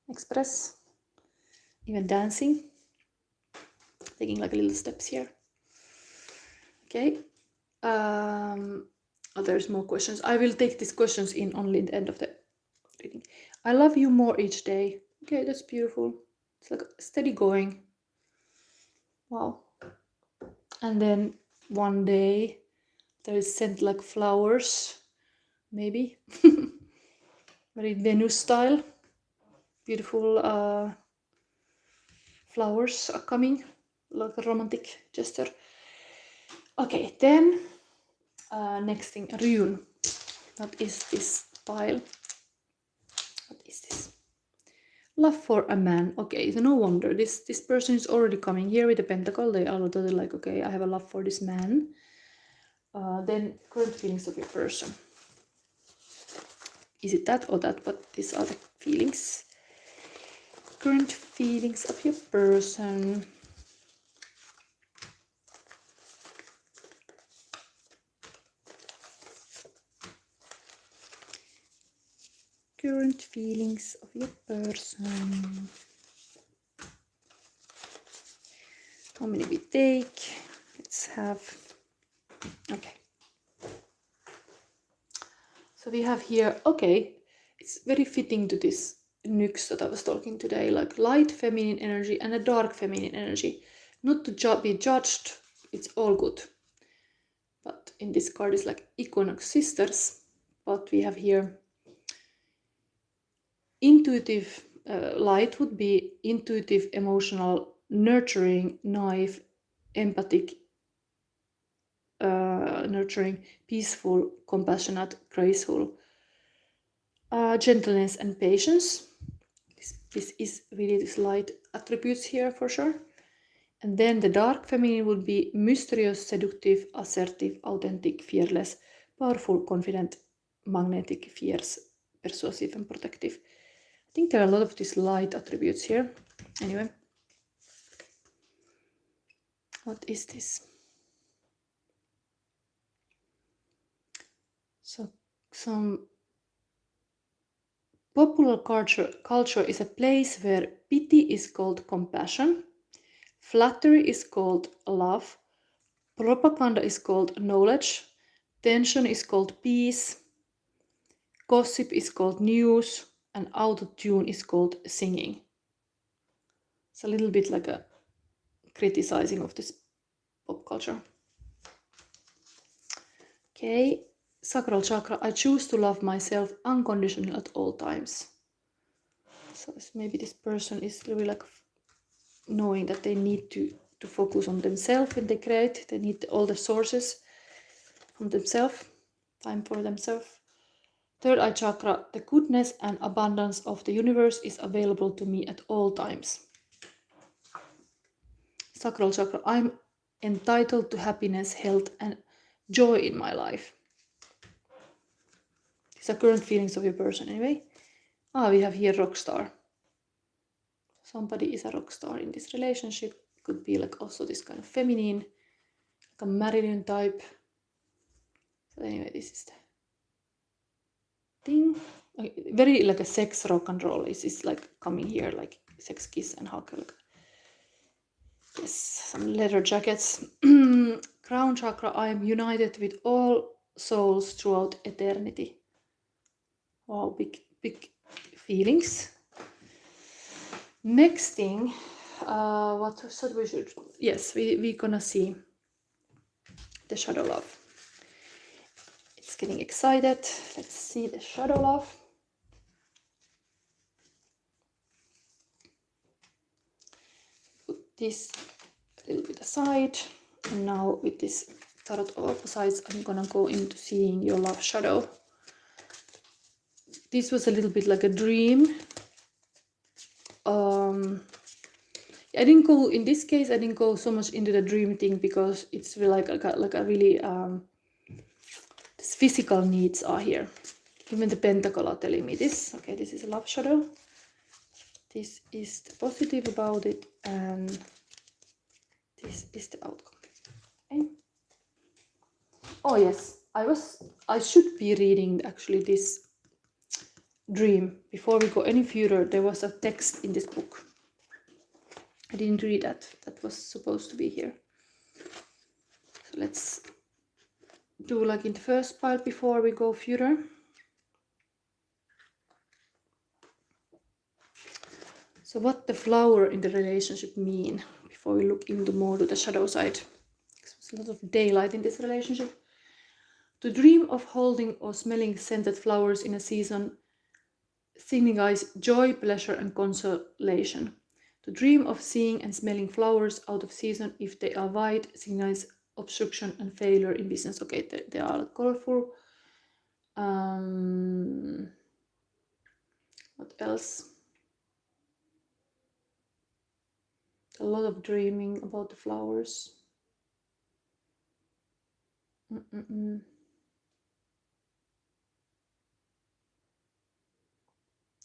express, even dancing, taking like little steps here. Okay. Oh, there's more questions. I will take these questions in only at the end of the reading. I love you more each day. Okay, that's beautiful. It's like steady going. Wow. And then one day there is scent like flowers, maybe. Very Venus style. Beautiful flowers are coming, like a romantic gesture. Okay, then next thing, rune. What is this pile? What is this? Love for a man. Okay, so no wonder this person is already coming here with the pentacle. They are totally like, okay, I have a love for this man. Then current feelings of your person. Is it that or that? But these are the feelings. Current feelings of your person. Current feelings of your person. How many we take? Let's have, okay. So we have here, okay, it's very fitting to this nyx that I was talking today, like light feminine energy and a dark feminine energy. Not to be judged, it's all good. But in this card is like equinox sisters, but we have here intuitive, light would be intuitive, emotional, nurturing, naive, empathic, nurturing, peaceful, compassionate, graceful, gentleness and patience. This is really this light attributes here for sure. And then the dark feminine would be mysterious, seductive, assertive, authentic, fearless, powerful, confident, magnetic, fierce, persuasive, and protective. I think there are a lot of these light attributes here. Anyway, what is this? So some popular culture is a place where pity is called compassion, flattery is called love, propaganda is called knowledge, tension is called peace, gossip is called news, and auto-tune is called singing. It's a little bit like a criticizing of this pop culture. Okay, sacral chakra, I choose to love myself unconditionally at all times. So maybe this person is really like knowing that they need to focus on themselves when they create. They need all the sources from themselves, time for themselves. Third eye chakra, the goodness and abundance of the universe is available to me at all times. Sacral chakra, I'm entitled to happiness, health, and joy in my life. These are current feelings of your person anyway. We have here rock star. Somebody is a rock star in this relationship. Could be like also this kind of feminine, like a Marilyn type. So anyway, this is the thing. Okay, very like a sex rock and roll is like coming here, like sex, kiss, and hug. Like, yes, some leather jackets. Crown chakra, I am united with all souls throughout eternity. Wow, big feelings. Next thing, what we should? Yes, we gonna see the shadow love. It's getting excited. Let's see the shadow love. Put this a little bit aside, and now with this tarot of opposites, I'm gonna go into seeing your love shadow. This was a little bit like a dream. I didn't go in this case. I didn't go so much into the dream thing because it's really like a really these physical needs are here. Even the pentacle are telling me this. Okay, this is a love shadow. This is the positive about it, and this is the outcome. Okay. Oh yes, I should be reading actually this dream before we go any further. There was a text in this book. I didn't read that. That was supposed to be here. So let's do like in the first pile before we go further. So what the flower in the relationship mean before we look into more to the shadow side. There's a lot of daylight in this relationship. To dream of holding or smelling scented flowers in a season signifies joy, pleasure, and consolation. To dream of seeing and smelling flowers out of season if they are white signifies obstruction and failure in business. Okay, they are colorful. What else? A lot of dreaming about the flowers.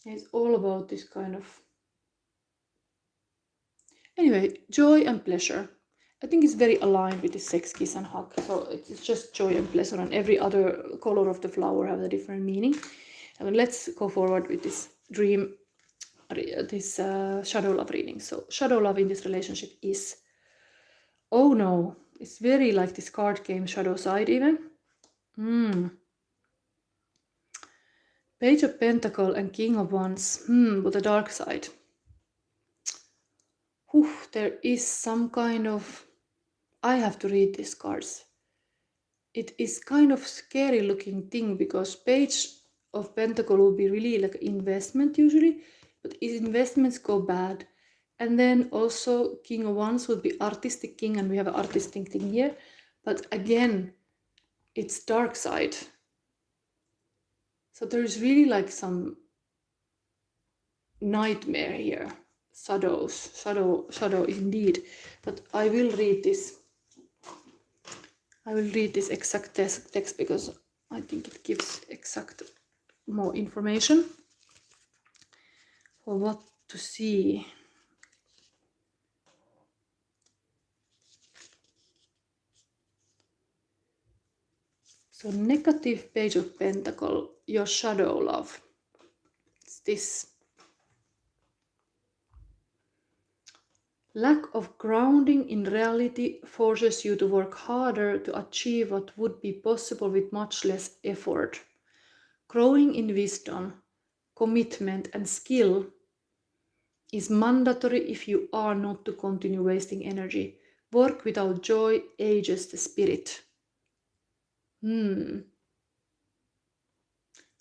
It's all about this kind of Anyway, joy and pleasure. I think it's very aligned with the sex, kiss and hug. So it's just joy and pleasure, and every other color of the flower have a different meaning. And let's go forward with this dream, this shadow love reading. So shadow love in this relationship is, oh no, it's very like this card game shadow side even. Page of Pentacle and King of Wands, but the dark side. There is some kind of, I have to read these cards. It is kind of scary looking thing, because Page of Pentacle will be really like investment usually, but investments go bad. And then also King of Wands would be artistic king, and we have an artistic thing here. But again, it's dark side. So there's really like some nightmare here. Shadow indeed. But I will read this. I will read this exact text because I think it gives exact more information for what to see. So negative Page of Pentacle, your shadow love. It's this. Lack of grounding in reality forces you to work harder to achieve what would be possible with much less effort. Growing in wisdom, commitment, and skill is mandatory if you are not to continue wasting energy. Work without joy ages the spirit.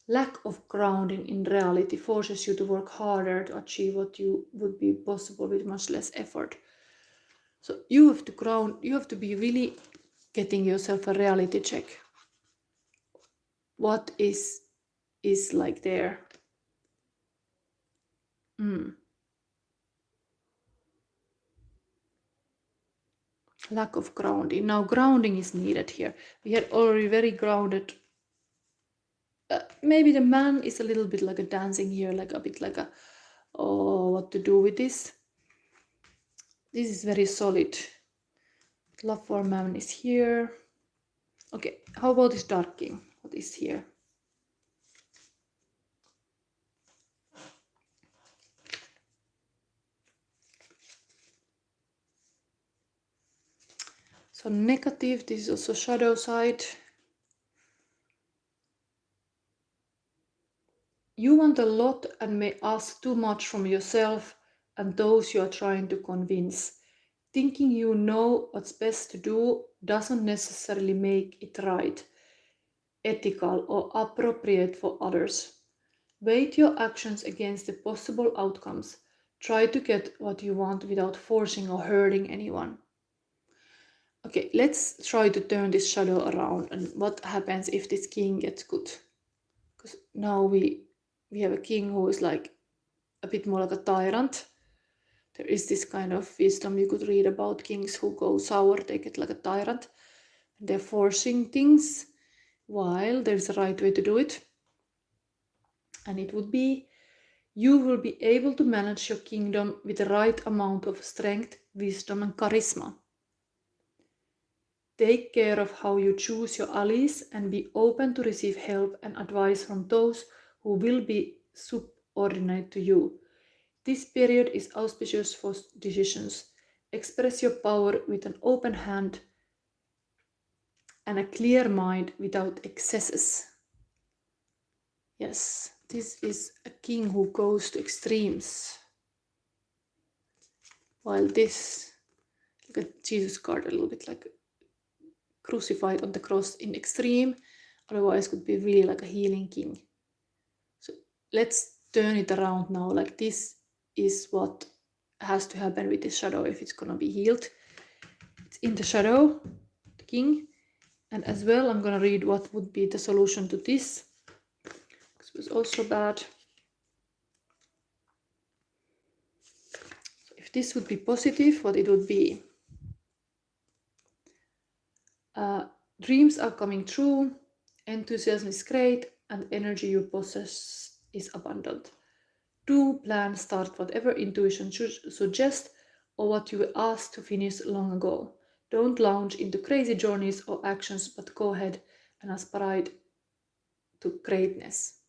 Lack of grounding in reality forces you to work harder to achieve what you would be possible with much less effort. So you have to ground, you have to be really getting yourself a reality check. What is like there? Lack of grounding. Now grounding is needed here. We had already very grounded. Maybe the man is a little bit like a dancing here, like a bit like a, oh, what to do with this? This is very solid. Love for man is here. Okay, how about this dark king? What is here? So negative, this is also shadow side. You want a lot and may ask too much from yourself and those you are trying to convince. Thinking you know what's best to do doesn't necessarily make it right, ethical, or appropriate for others. Weigh your actions against the possible outcomes. Try to get what you want without forcing or hurting anyone. Okay, let's try to turn this shadow around, and what happens if this king gets good? Because now we have a king who is like a bit more like a tyrant. There is this kind of wisdom you could read about kings who go sour, they get like a tyrant. They're forcing things while there's a right way to do it. And it would be, you will be able to manage your kingdom with the right amount of strength, wisdom, and charisma. Take care of how you choose your allies and be open to receive help and advice from those who will be subordinate to you. This period is auspicious for decisions. Express your power with an open hand and a clear mind without excesses. Yes, this is a king who goes to extremes. While this, look at Jesus card, a little bit like crucified on the cross in extreme, otherwise could be really like a healing king. So let's turn it around now. Like this is what has to happen with this shadow if it's gonna be healed. It's in the shadow, the king, and as well I'm gonna read what would be the solution to this. This was also bad. So if this would be positive, what it would be? Dreams are coming true, enthusiasm is great, and energy you possess is abundant. Do plan, start whatever intuition suggests. or what you were asked to finish long ago. Don't launch into crazy journeys or actions, but go ahead and aspire to greatness.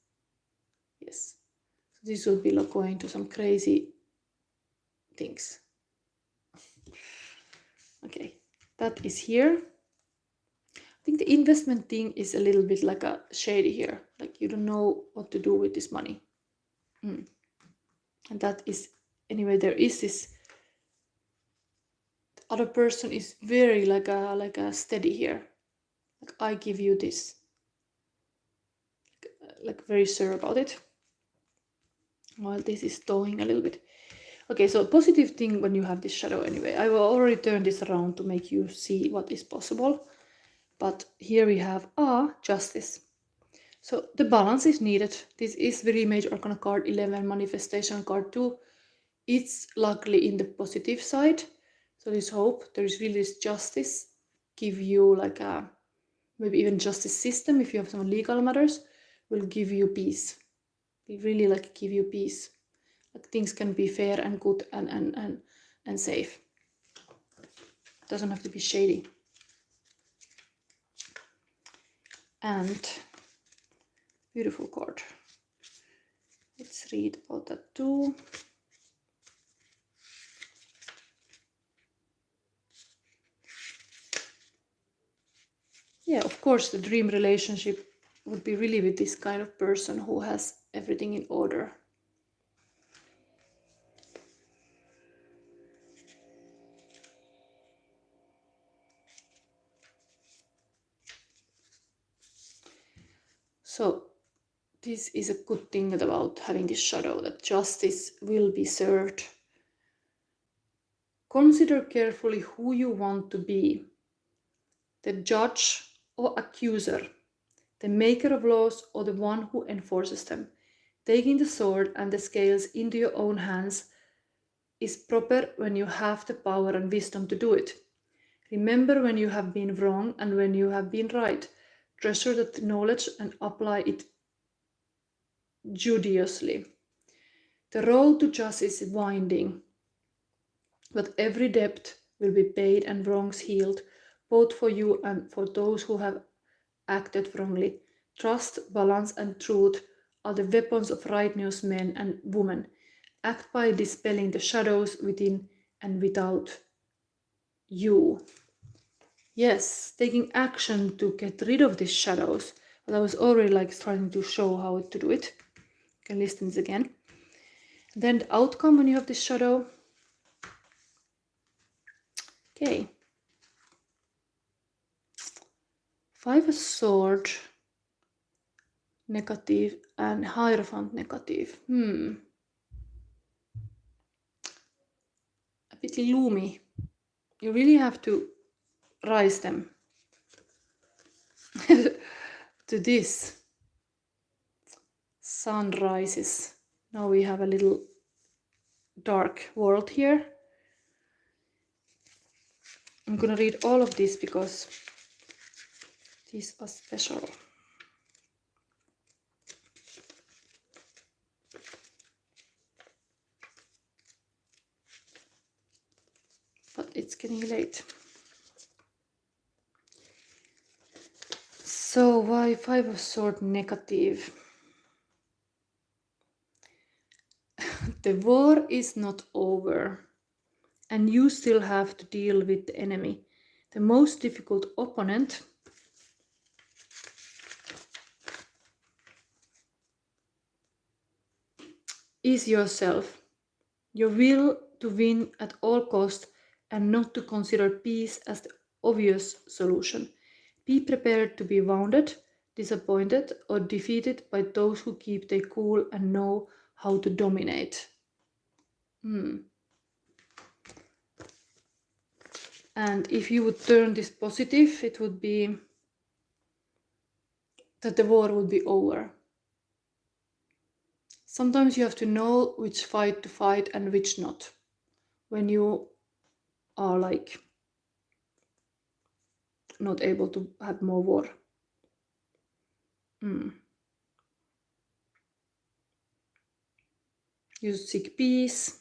Yes. So this will be like going to some crazy things. Okay, that is here. I think the investment thing is a little bit like a shady here. Like you don't know what to do with this money. And that is, anyway, there is this, the other person is very like a steady here. Like I give you this. Like very sure about it. While this is towing a little bit. Okay, so positive thing when you have this shadow anyway. I will already turn this around to make you see what is possible. But here we have justice. So the balance is needed. This is very major arcana card 11, manifestation card 2. It's luckily in the positive side. So there's hope. There is really this justice. Give you like a, maybe even justice system if you have some legal matters, will give you peace. Will really like give you peace. Like things can be fair and good and safe. It doesn't have to be shady. And beautiful card. Let's read about that too. Yeah, of course, the dream relationship would be really with this kind of person who has everything in order. So this is a good thing about having this shadow, that justice will be served. Consider carefully who you want to be, the judge or accuser, the maker of laws or the one who enforces them. Taking the sword and the scales into your own hands is proper when you have the power and wisdom to do it. Remember when you have been wrong and when you have been right. Treasure that knowledge and apply it judiciously. The road to justice is winding, but every debt will be paid and wrongs healed, both for you and for those who have acted wrongly. Trust, balance, and truth are the weapons of righteous men and women. Act by dispelling the shadows within and without you. Yes, taking action to get rid of these shadows. But I was already like trying to show how to do it. You can listen this again. Then the outcome when you have this shadow. Okay. 5 of Swords negative and Hierophant negative. A bit gloomy. You really have to rise them to this. Sun rises. Now we have a little dark world here. I'm gonna read all of this because these are special. But it's getting late. So why 5 of Swords negative? The war is not over, and you still have to deal with the enemy. The most difficult opponent is yourself. Your will to win at all costs and not to consider peace as the obvious solution. Be prepared to be wounded, disappointed, or defeated by those who keep their cool and know how to dominate. And if you would turn this positive, it would be that the war would be over. Sometimes you have to know which fight to fight and which not. When you are like not able to have more war. You seek peace,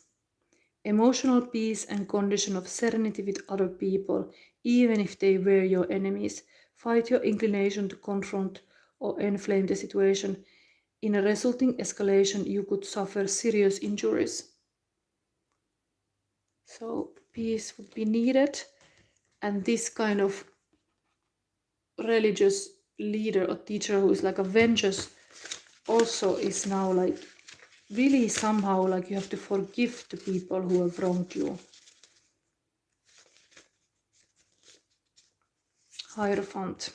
emotional peace and condition of serenity with other people, even if they were your enemies. Fight your inclination to confront or inflame the situation. In a resulting escalation, you could suffer serious injuries. So peace would be needed, and this kind of religious leader or teacher who is like a vengeance also is now like really somehow like you have to forgive the people who have wronged you. Hierophant,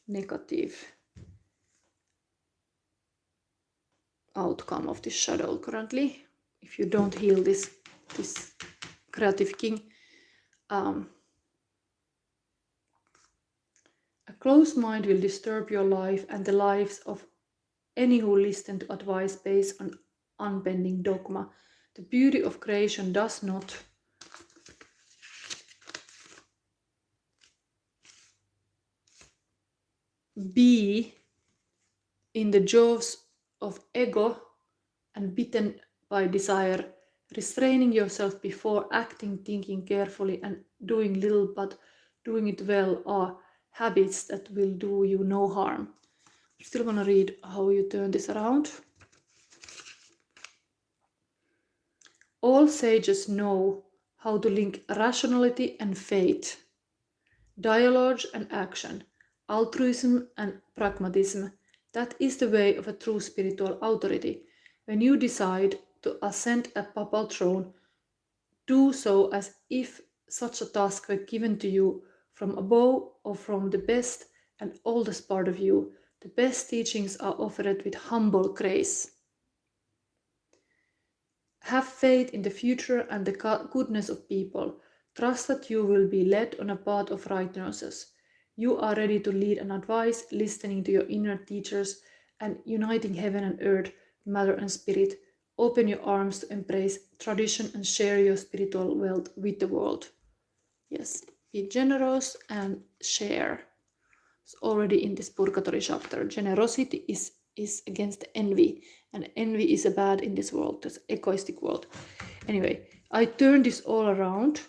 negative outcome of this shadow currently. If you don't heal this creative king, a closed mind will disturb your life and the lives of any who listen to advice based on unbending dogma. The beauty of creation does not be in the jaws of ego and bitten by desire, restraining yourself before acting, thinking carefully, and doing little but doing it well are habits that will do you no harm. I'm still gonna read how you turn this around. All sages know how to link rationality and faith, dialogue and action, altruism and pragmatism. That is the way of a true spiritual authority. When you decide to ascend a papal throne, do so as if such a task were given to you from above or from the best and oldest part of you. The best teachings are offered with humble grace. Have faith in the future and the goodness of people. Trust that you will be led on a path of righteousness. You are ready to lead and advise, listening to your inner teachers and uniting heaven and earth, matter and spirit. Open your arms to embrace tradition and share your spiritual wealth with the world. Yes, be generous and share. It's already in this Purgatory chapter. Generosity is against envy, and envy is a bad in this world, this egoistic world. Anyway, I turned this all around,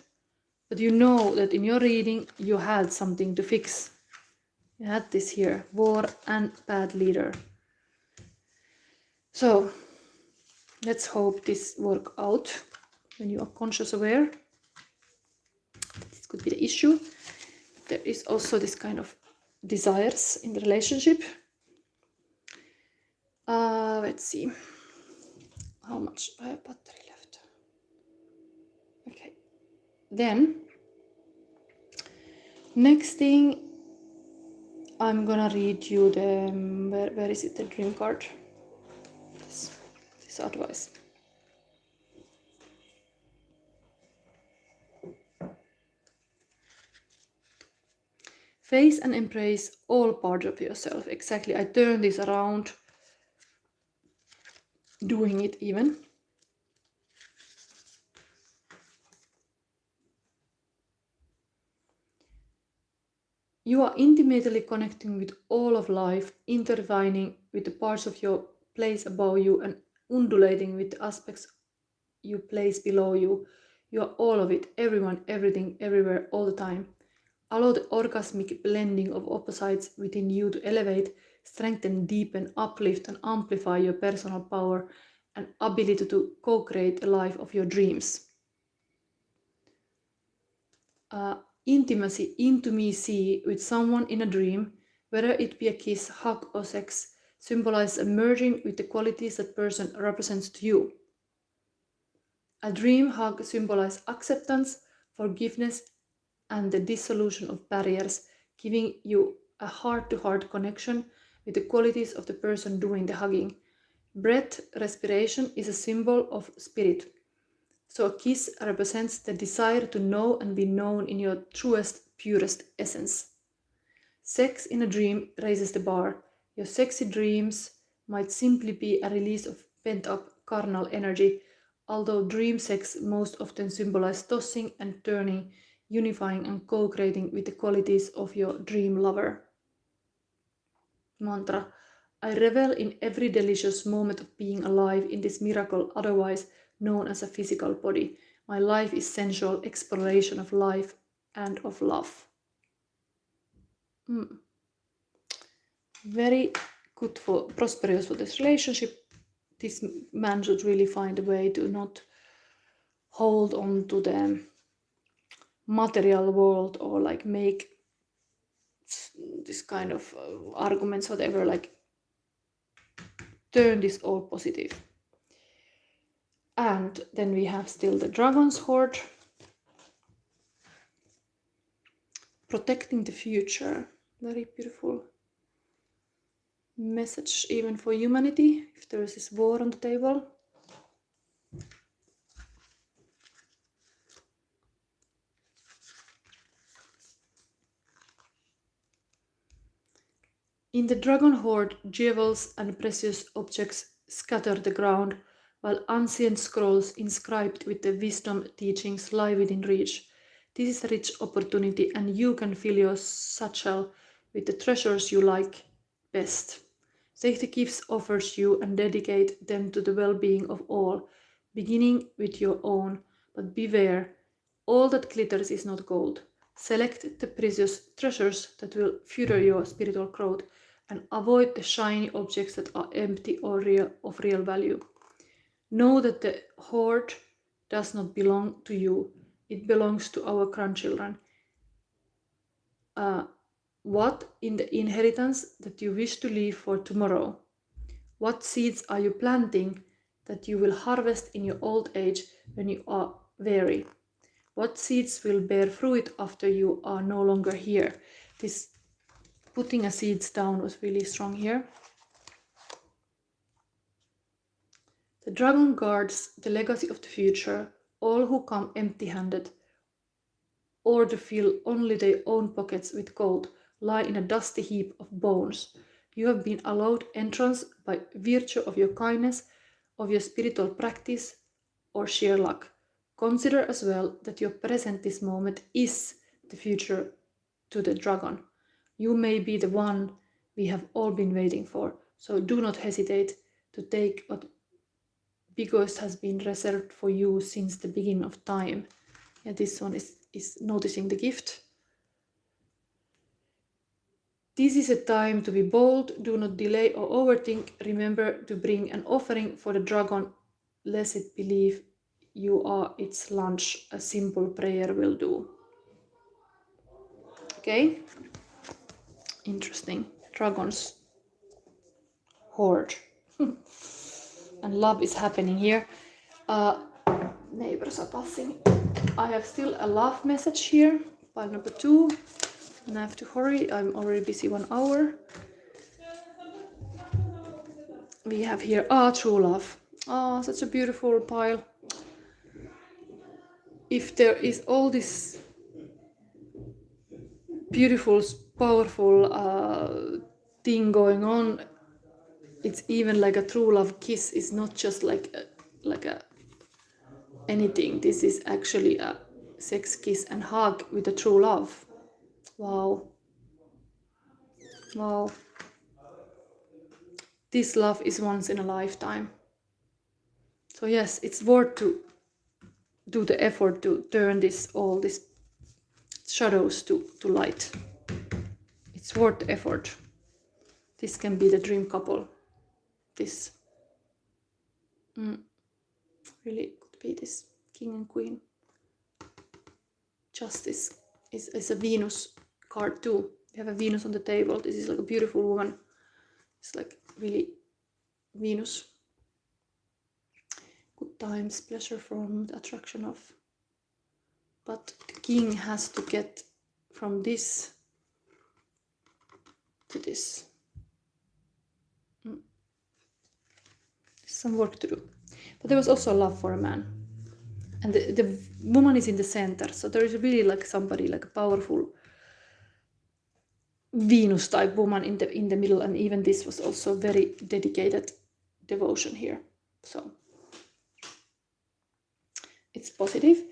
but you know that in your reading you had something to fix. You had this here, war and bad leader. So let's hope this works out when you are conscious aware. This could be the issue. There is also this kind of desires in the relationship. Let's see how much I have battery left. Okay, then next thing I'm gonna read you the where is it, the dream card, this advice. Face and embrace all parts of yourself. Exactly, I turn this around, doing it even. You are intimately connecting with all of life, intertwining with the parts of your place above you and undulating with the aspects you place below you. You are all of it, everyone, everything, everywhere, all the time. Allow the orgasmic blending of opposites within you to elevate, strengthen, deepen, uplift, and amplify your personal power and ability to co-create a life of your dreams. Intimacy with someone in a dream, whether it be a kiss, hug, or sex, symbolizes merging with the qualities that person represents to you. A dream hug symbolizes acceptance, forgiveness, and the dissolution of barriers, giving you a heart-to-heart connection with the qualities of the person doing the hugging. Breath, respiration, is a symbol of spirit. So a kiss represents the desire to know and be known in your truest, purest essence. Sex in a dream raises the bar. Your sexy dreams might simply be a release of pent-up carnal energy, although dream sex most often symbolizes tossing and turning, unifying and co-creating with the qualities of your dream lover. Mantra. I revel in every delicious moment of being alive in this miracle, otherwise known as a physical body. My life is sensual exploration of life and of love. Very good for prosperous for this relationship. This man should really find a way to not hold on to the material world or like make this kind of arguments, whatever, like turn this all positive. And then we have still the dragon's hoard. Protecting the future. Very beautiful message even for humanity if there is this war on the table. In the dragon hoard, jewels and precious objects scatter the ground, while ancient scrolls inscribed with the wisdom teachings lie within reach. This is a rich opportunity, and you can fill your satchel with the treasures you like best. Take the gifts offers you and dedicate them to the well-being of all, beginning with your own. But beware, all that glitters is not gold. Select the precious treasures that will further your spiritual growth, and avoid the shiny objects that are empty or of real value. Know that the hoard does not belong to you. It belongs to our grandchildren. What in the inheritance that you wish to leave for tomorrow? What seeds are you planting that you will harvest in your old age when you are weary? What seeds will bear fruit after you are no longer here? This putting a seeds down was really strong here. The dragon guards the legacy of the future. All who come empty-handed or to fill only their own pockets with gold lie in a dusty heap of bones. You have been allowed entrance by virtue of your kindness, of your spiritual practice, or sheer luck. Consider as well that your present this moment is the future to the dragon. You may be the one we have all been waiting for, so do not hesitate to take what biggest has been reserved for you since the beginning of time. Yeah, this one is noticing the gift. This is a time to be bold. Do not delay or overthink. Remember to bring an offering for the dragon, lest it believe you are its lunch. A simple prayer will do. Okay, interesting. Dragons hoard. And love is happening here. Neighbors are passing. I have still a love message here, pile number 2. And I have to hurry. I'm already busy 1 hour. We have here true love. Such a beautiful pile. If there is all this beautiful, powerful thing going on, it's even like a true love kiss. It's not just like a anything. This is actually a sex kiss and hug with a true love. Wow. Wow. This love is once in a lifetime. So yes, it's worth to do the effort to turn all these shadows to light. It's worth the effort. This can be the dream couple. This really could be this king and queen. Justice is a Venus card too. We have a Venus on the table. This is like a beautiful woman. It's like really Venus. Good times, pleasure from the attraction of. But the king has to get from this to this. Some work to do. But there was also love for a man. And the woman is in the center. So there is really like somebody, like a powerful Venus type woman in the middle. And even this was also very dedicated devotion here. So it's positive.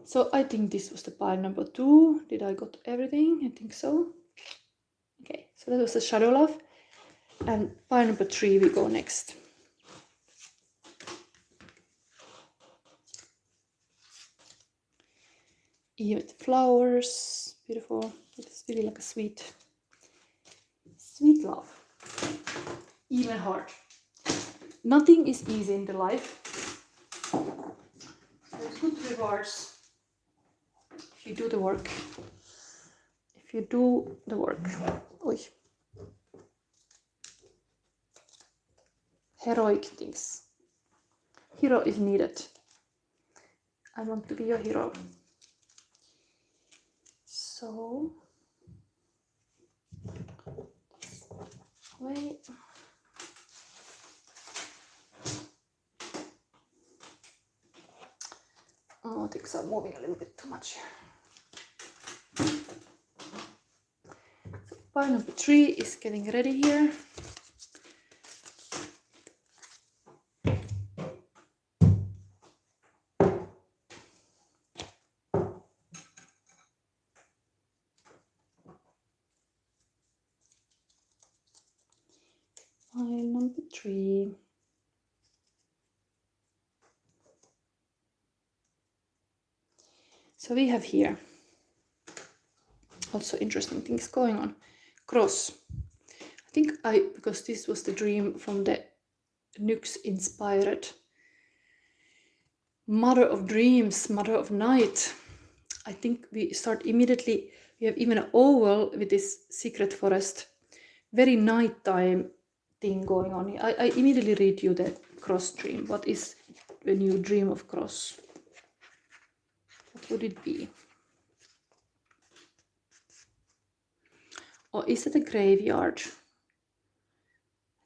So I think this was the pile number 2. Did I got everything? I think so. Okay, so that was the shadow love. And pile number 3 we go next. Even flowers, beautiful. It's really like a sweet love. Even heart. Nothing is easy in the life. There's good rewards if you do the work. If you do the work. Oy. Heroic things. Hero is needed. I want to be your hero. So, wait. Oh, things are moving a little bit too much. So, pile number 3 is getting ready here. Pile number 3. So we have here also interesting things going on. Cross. I think because this was the dream from the Nyx inspired Mother of Dreams, Mother of Night. I think we start immediately, we have even an oval with this secret forest. Very nighttime thing going on. I immediately read you the cross dream. What is when you dream of cross? What would it be? Or is it a graveyard? I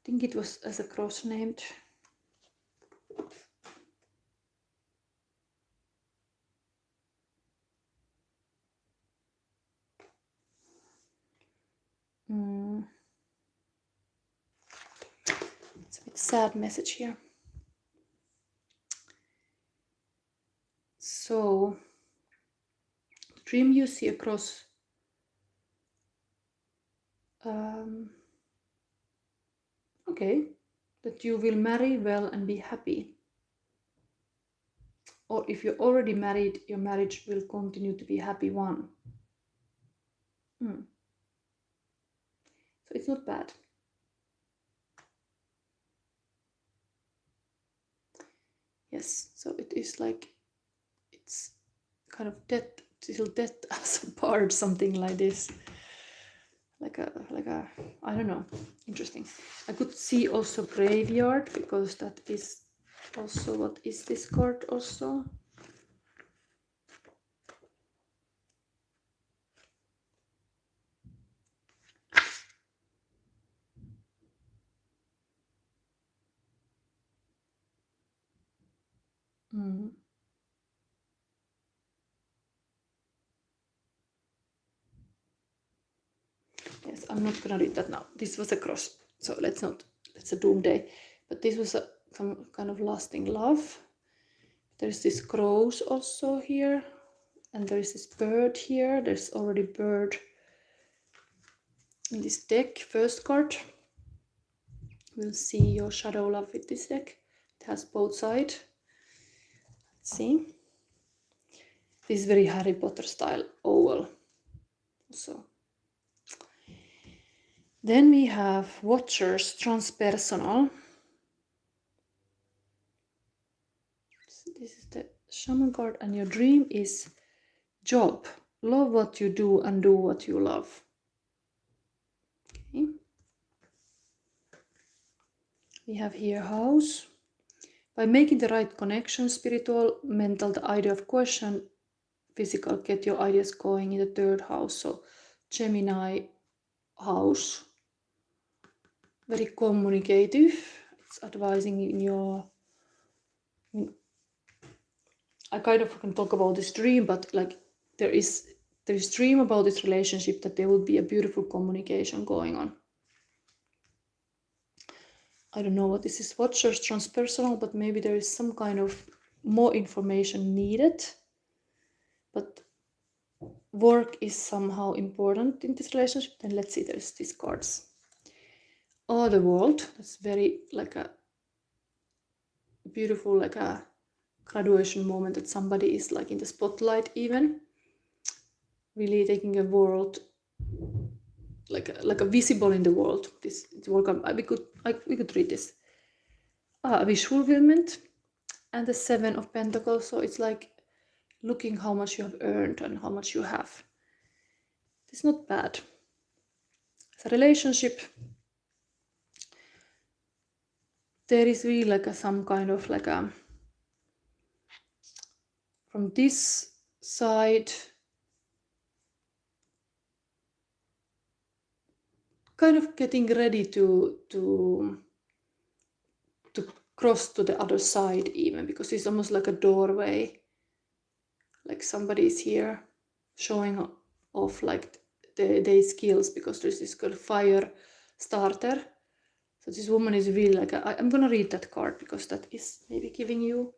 think it was as a cross named. It's a bit sad message here. So, the dream you see across. Okay, that you will marry well and be happy. Or if you're already married, your marriage will continue to be happy one. So it's not bad. Yes, so it is like, it's kind of death till death us apart, something like this. Like a, I don't know, interesting. I could see also graveyard, because that is also, what is this card also? Yes, I'm not gonna read that now. This was a cross, so let's a doomsday. But this was some kind of lasting love. There's this crows also here, and there is this bird here. There's already bird in this deck. First card. We'll see your shadow love with this deck. It has both sides. Let's see. This is very Harry Potter style oval. So then we have Watchers Transpersonal. This is the shaman card, and your dream is job. Love what you do and do what you love. Okay. We have here house. By making the right connection, spiritual, mental, the idea of question, physical, get your ideas going in the third house. So Gemini house. Very communicative. It's advising in your... I kind of can talk about this dream, but like there is dream about this relationship, that there will be a beautiful communication going on. I don't know what this is, Watchers Transpersonal, but maybe there is some kind of more information needed. But work is somehow important in this relationship. Then let's see, there's these cards. Oh, the world. That's very like a beautiful, like a graduation moment, that somebody is like in the spotlight even. really taking a world, like a visible in the world. This welcome. We could read this. A wish fulfillment, and the 7 of Pentacles. So it's like looking how much you have earned and how much you have. It's not bad. It's a relationship. There is really like some kind of like a, from this side, kind of getting ready to cross to the other side even, because it's almost like a doorway. Like somebody is here showing off like their skills, because there's this good fire starter. So this woman is really like, I'm gonna read that card because that is maybe giving you,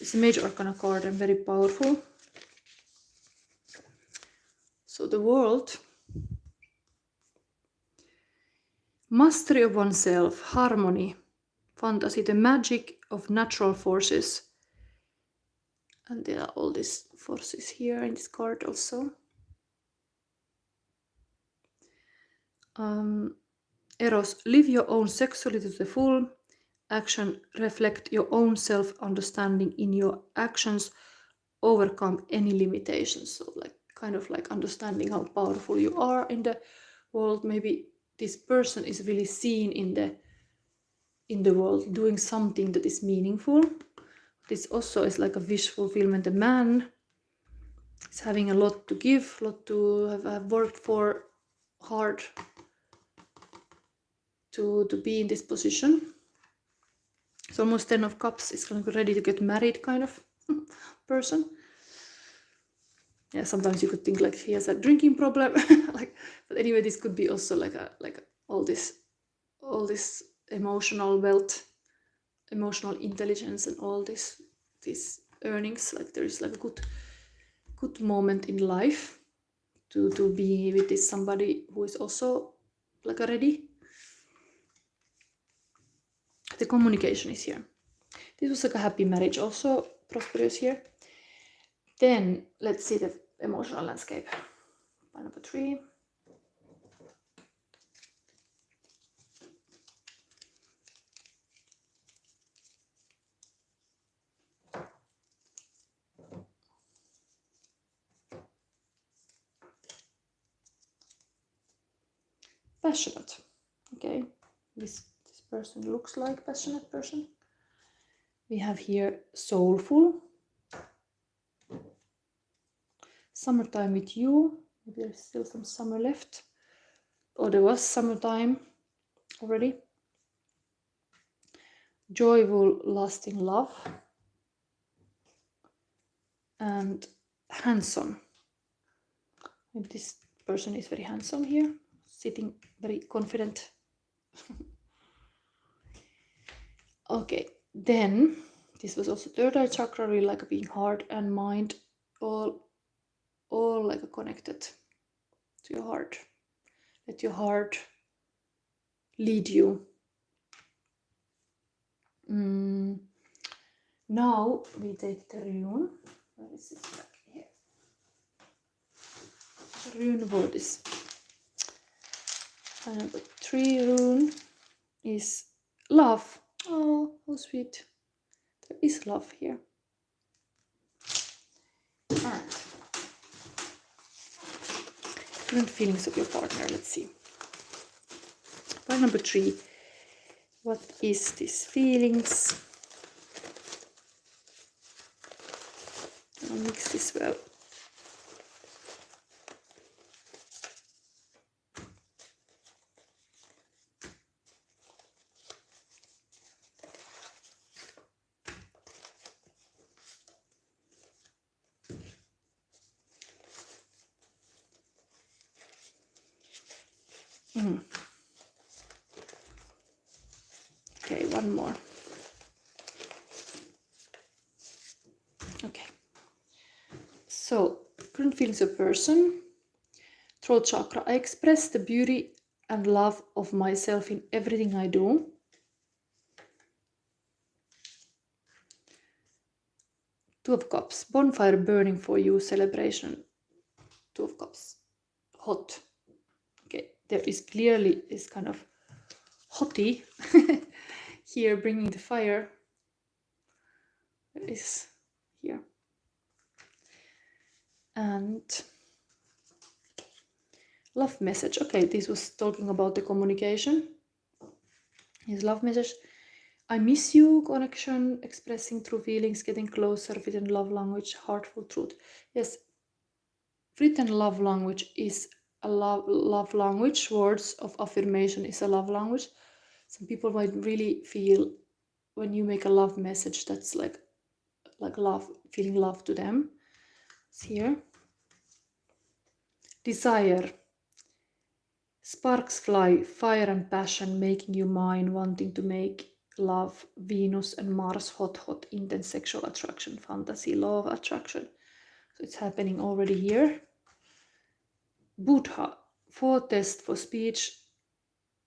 it's a major arcana card and very powerful. So the world, mastery of oneself, harmony, fantasy, the magic of natural forces. And there are all these forces here in this card also. Eros, live your own sexuality to the full. Action, reflect your own self-understanding in your actions. Overcome any limitations. So like kind of like understanding how powerful you are in the world. Maybe this person is really seen in the world doing something that is meaningful. This also is like a wish fulfillment. A man is having a lot to give, a lot to have worked for hard to be in this position. It's almost 10 of Cups. It's kind of ready to get married kind of person. Yeah, sometimes you could think like he has a drinking problem. Like, but anyway, this could be also like all this emotional wealth, emotional intelligence, and all these earnings. Like there is like a good moment in life to be with this somebody who is also like ready. The communication is here. This was like a happy marriage, also prosperous here. Then let's see the emotional landscape. Pile number 3. Passionate. Okay, this person looks like passionate person. We have here soulful. Summertime with you. Maybe there's still some summer left. Or there was summertime already. Joyful, lasting love. And handsome. Maybe this person is very handsome here, sitting very confident. Okay, then this was also third eye chakra, really like being heart and mind, all like connected to your heart. Let your heart lead you. Now we take the rune. Where is this back here? The rune word is number 3 rune is love. Oh, how sweet. There is love here. And different feelings of your partner. Let's see. Point number 3. What is this feelings? I'll mix this well. Okay, one more. Okay. So, current feelings of person. Throat chakra. I express the beauty and love of myself in everything I do. Two of Cups. Bonfire burning for you. Celebration. Two of Cups. Hot. Okay, there is clearly this kind of hottie here bringing the fire. There is here. And love message. Okay, this was talking about the communication. His love message. I miss you, connection, expressing true feelings, getting closer, written love language, heartful truth. Yes, written love language is a love language. Words of affirmation is a love language. Some people might really feel when you make a love message that's like love, feeling love to them. It's here. Desire. Sparks fly, fire and passion, making you mine, wanting to make love, Venus and Mars, hot, intense sexual attraction, fantasy, law of attraction. So it's happening already here. Buddha, 4 tests for speech.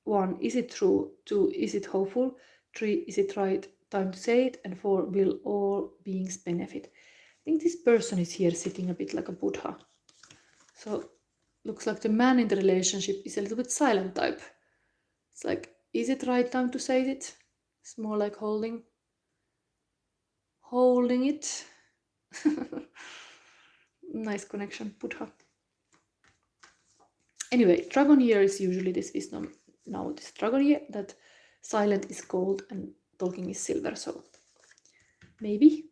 1, is it true? 2, is it hopeful? 3, is it right time to say it? And 4, will all beings benefit? I think this person is here sitting a bit like a Buddha. So looks like the man in the relationship is a little bit silent type. It's like, is it right time to say it? It's more like holding it. Nice connection, Buddha. Anyway, dragon year is usually this wisdom. Now this dragon year, that silent is gold and talking is silver. So maybe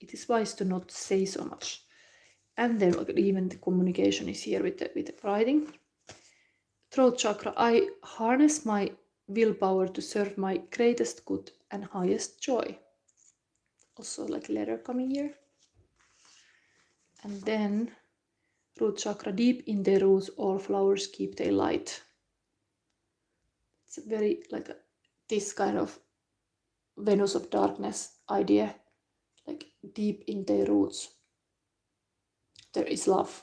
it is wise to not say so much. And then even the communication is here with the writing. Throat chakra, I harness my willpower to serve my greatest good and highest joy. Also like letter coming here. And then root chakra, deep in their roots all flowers keep their light. It's a very like this kind of Venus of darkness idea, like deep in their roots there is love,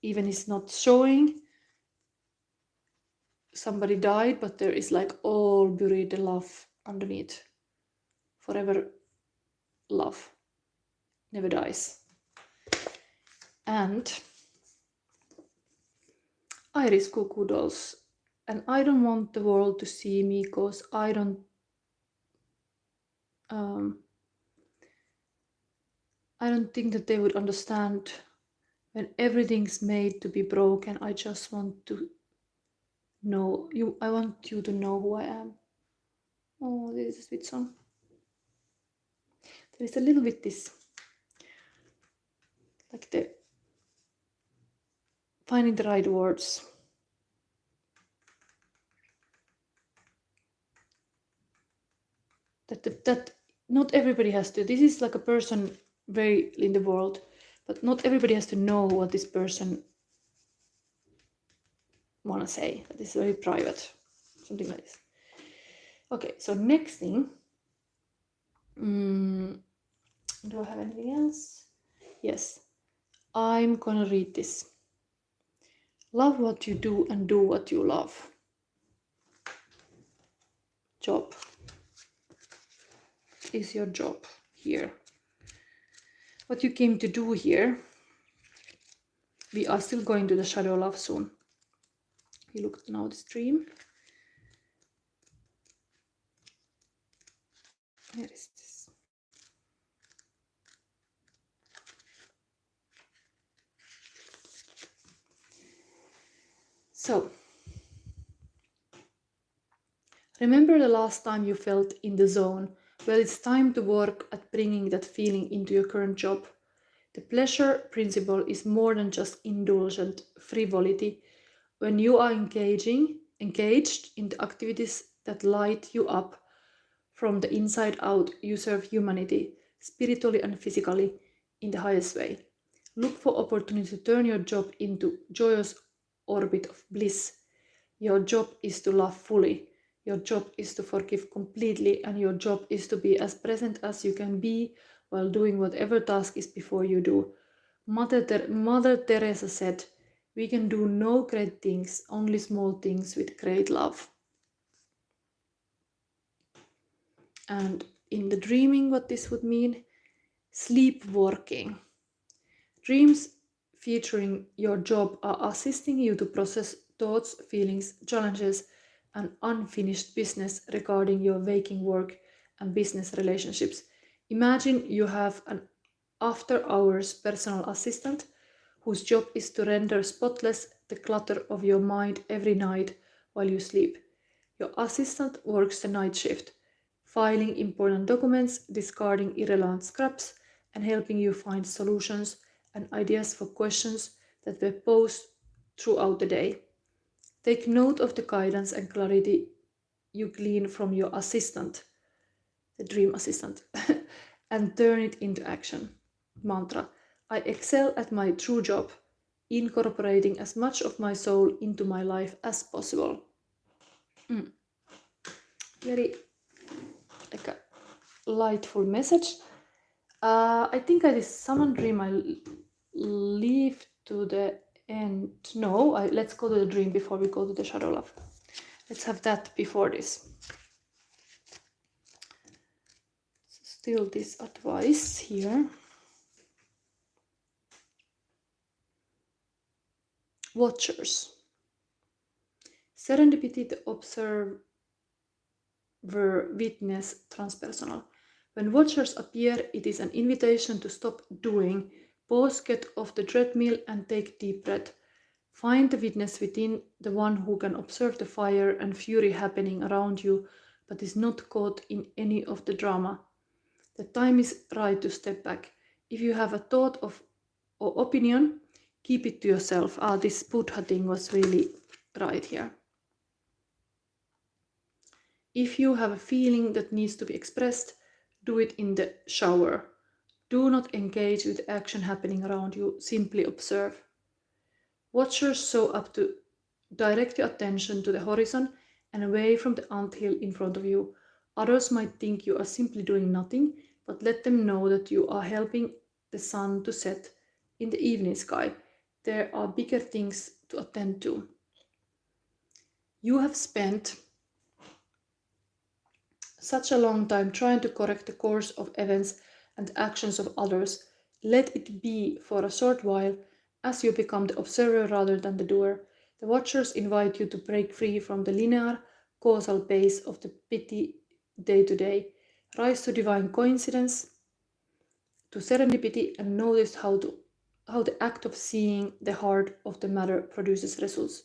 even it's not showing. Somebody died, but there is like all buried love underneath. Forever love never dies. And Iris Cuckoo Dolls. And I don't want the world to see me because I don't think that they would understand when everything's made to be broken. I just want to know you. I want you to know who I am. Oh, this is a sweet song. There is a little bit this, like the finding the right words. That not everybody has to. This is like a person very in the world, but not everybody has to know what this person wanna say. That is very private, something like this. Okay, so next thing. Do I have anything else? Yes, I'm gonna read this. Love what you do and do what you love. Job is your job here. What you came to do here. We are still going to the shadow love soon. You look now the stream. Where is this? So, remember the last time you felt in the zone? Well, it's time to work at bringing that feeling into your current job. The pleasure principle is more than just indulgent frivolity. When you are engaged in the activities that light you up from the inside out, you serve humanity, spiritually and physically, in the highest way. Look for opportunity to turn your job into joyous orbit of bliss. Your job is to love fully. Your job is to forgive completely, and your job is to be as present as you can be while doing whatever task is before you do. Mother Teresa said, we can do no great things, only small things with great love. And in the dreaming, what this would mean, sleepwalking. Dreams featuring your job are assisting you to process thoughts, feelings, challenges, and unfinished business regarding your waking work and business relationships. Imagine you have an after hours personal assistant whose job is to render spotless the clutter of your mind every night while you sleep. Your assistant works the night shift, filing important documents, discarding irrelevant scraps, and helping you find solutions and ideas for questions that were posed throughout the day. Take note of the guidance and clarity you glean from your assistant, the dream assistant, and turn it into action. Mantra: I excel at my true job, incorporating as much of my soul into my life as possible. Very like a lightful message. I think I did summon dream. I leave to the end. No, let's go to the dream before we go to the shadow love. Let's have that before this. Still this advice here. Watchers. Serendipity, the observer, witness, transpersonal. When watchers appear, it is an invitation to stop doing, pause, get off the treadmill, and take deep breath. Find the witness within, the one who can observe the fire and fury happening around you, but is not caught in any of the drama. The time is right to step back. If you have a thought or opinion, keep it to yourself. This Buddha thing was really right here. If you have a feeling that needs to be expressed, do it in the shower. Do not engage with action happening around you, simply observe. Watchers show up to direct your attention to the horizon and away from the anthill in front of you. Others might think you are simply doing nothing, but let them know that you are helping the sun to set in the evening sky. There are bigger things to attend to. You have spent such a long time trying to correct the course of events and actions of others. Let it be for a short while, as you become the observer rather than the doer. The watchers invite you to break free from the linear, causal pace of the petty day-to-day. Rise to divine coincidence, to serendipity, and notice how the act of seeing the heart of the matter produces results.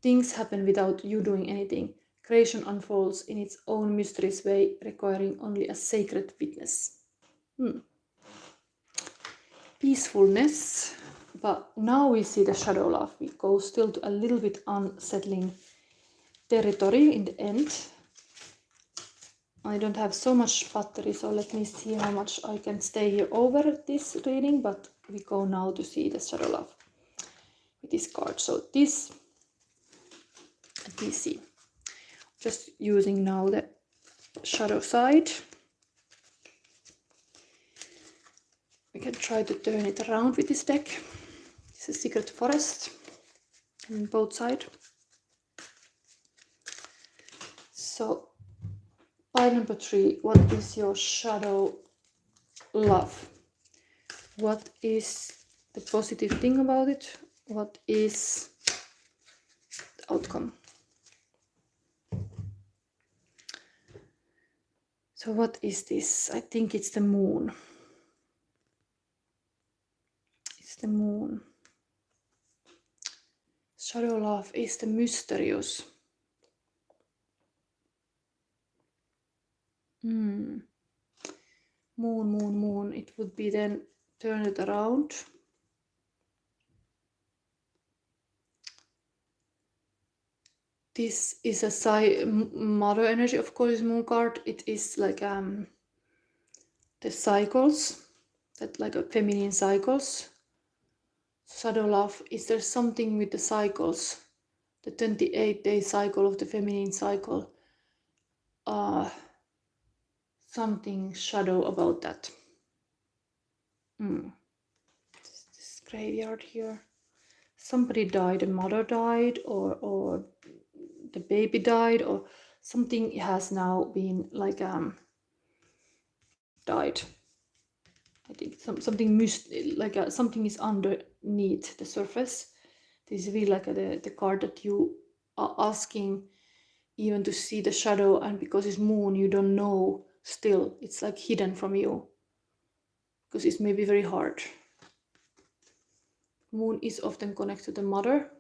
Things happen without you doing anything. Creation unfolds in its own mysterious way, requiring only a sacred witness. Peacefulness. But now we see the shadow love. We go still to a little bit unsettling territory in the end. I don't have so much battery, so let me see how much I can stay here over this reading, but we go now to see the shadow love with this card. So this DC. Just using now the shadow side. We can try to turn it around with this deck. It's a secret forest on both sides. So, pile number 3, what is your shadow love? What is the positive thing about it? What is the outcome? So what is this? I think it's the moon. It's the moon. Shadow love is the mysterious. Moon, moon, moon. It would be then turn it around. This is a mother energy, of course, moon card. It is like the cycles, that like a feminine cycles. Shadow love, is there something with the cycles? The 28-day cycle of the feminine cycle. Something shadow about that. This graveyard here. Somebody died, a mother died, or the baby died, or something has now been like died. I think something something is underneath the surface. This is really like the card that you are asking even to see the shadow, and because it's moon, you don't know still. It's like hidden from you because it's maybe very hard. Moon is often connected to the mother,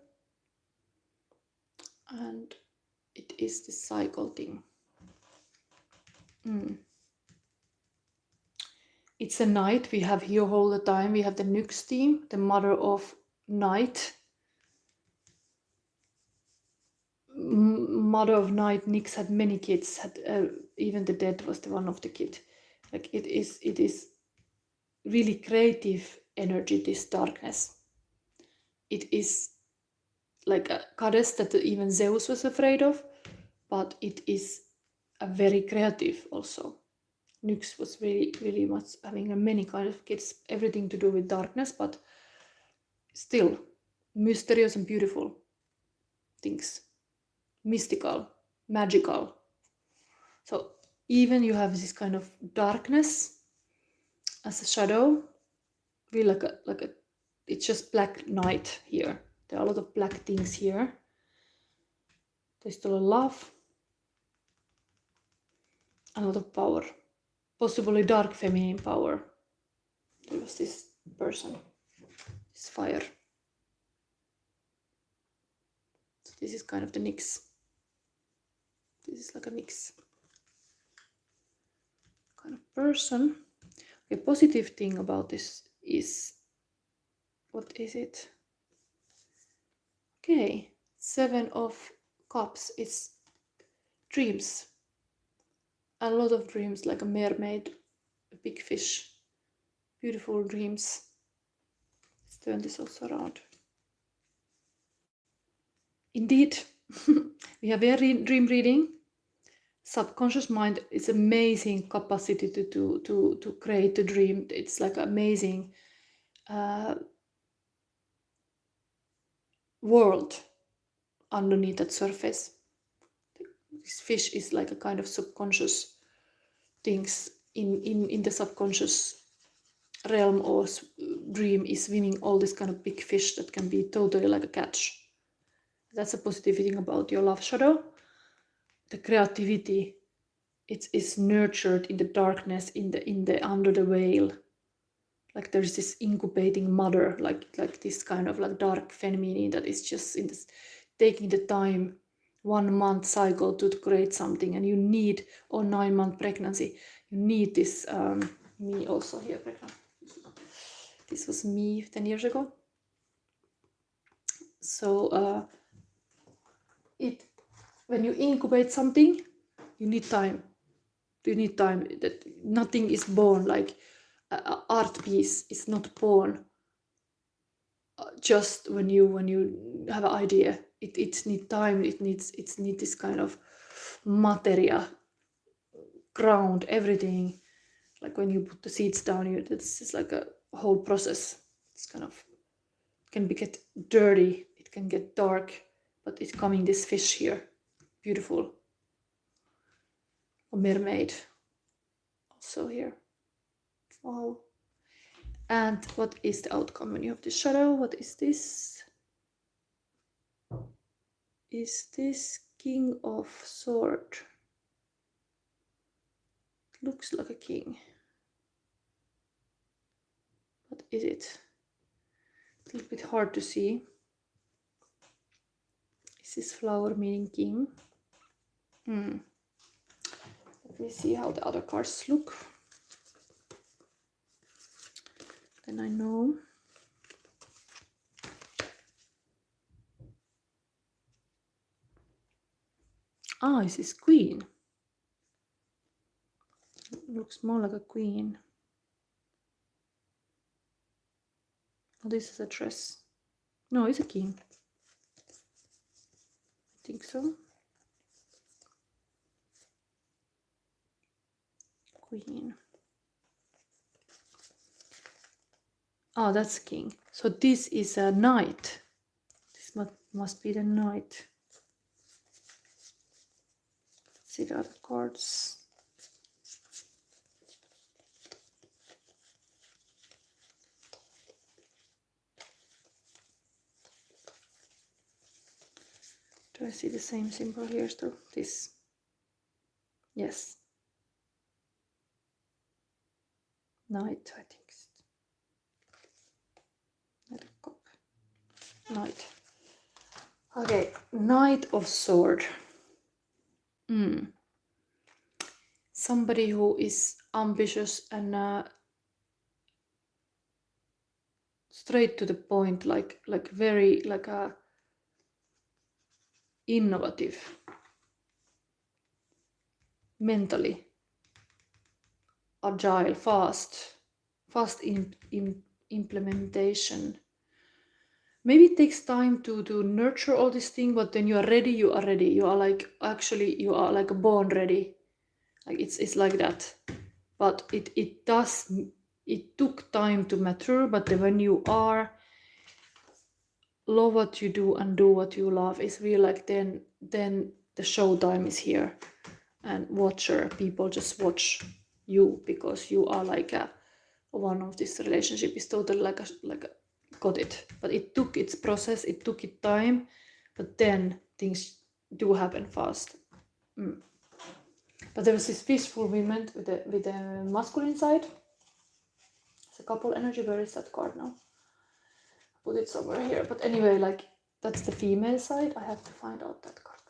and it is this cycle thing. It's a night we have here all the time. We have the Nyx theme, the mother of night. Mother of night. Nyx had many kids. Even the dead was the one of the kid. Like it is really creative energy. This darkness. It is like a goddess that even Zeus was afraid of, but it is a very creative also. Nyx was really much having many kind of kids, everything to do with darkness, but still mysterious and beautiful things, mystical, magical. So even you have this kind of darkness as a shadow, really like a it's just black night here. There are a lot of black things here. There's still a love, a lot of power, possibly dark feminine power. There was this person, this fire. So this is kind of the Nyx. This is like a Nyx kind of person. A positive thing about this is, what is it? Okay, 7 of Cups is dreams. A lot of dreams, like a mermaid, a big fish, beautiful dreams. Let's turn this also around. Indeed, we have a dream reading. Subconscious mind is amazing capacity to create a dream. It's like amazing world underneath that surface. This fish is like a kind of subconscious things in the subconscious realm, or dream is swimming all this kind of big fish that can be totally like a catch. That's a positive thing about your love shadow. The creativity, it is nurtured in the darkness, in the under the veil. Like there's this incubating mother, like this kind of like dark feminine that is just in this, taking the time, 1 month cycle to create something, and you need, or 9-month pregnancy, you need this. Me also here pregnant. This was me 10 years ago. So when you incubate something, you need time. You need time. That nothing is born like an art piece is not born just when you have an idea. It needs time. It needs this kind of materia, ground, everything. Like when you put the seeds down, this is like a whole process. It's kind of can get dirty. It can get dark, but it's coming this fish here, beautiful. A mermaid, also here. Wow. And what is the outcome when you have the shadow? What is this? Is this King of Swords? Looks like a king. What is it? It's a little bit hard to see. Is this flower meaning king? Let me see how the other cards look. Then I know. Ah, this is queen. Looks more like a queen. Oh, this is a dress. No, it's a king. I think so. Queen. Oh, that's king. So this is a knight. This must be the knight. Let's see the other cards. Do I see the same symbol here too? This. Yes. Knight, I think. Knight. Okay, Knight of Sword. Somebody who is ambitious and straight to the point, like very like a innovative, mentally agile, fast implementation. Maybe it takes time to nurture all this thing, but then you are ready. You are ready. You are like actually you are like born ready. Like it's like that. But it took time to mature. But when you are love what you do and do what you love, it's really like then the showtime is here, and people just watch you because you are like one of this relationship is totally like a got it. But it took its process, it took its time, but then things do happen fast. But there was this peaceful woman with the masculine side. It's a couple energy. Where is that card now? Put it somewhere here. But anyway, like that's the female side. I have to find out that card.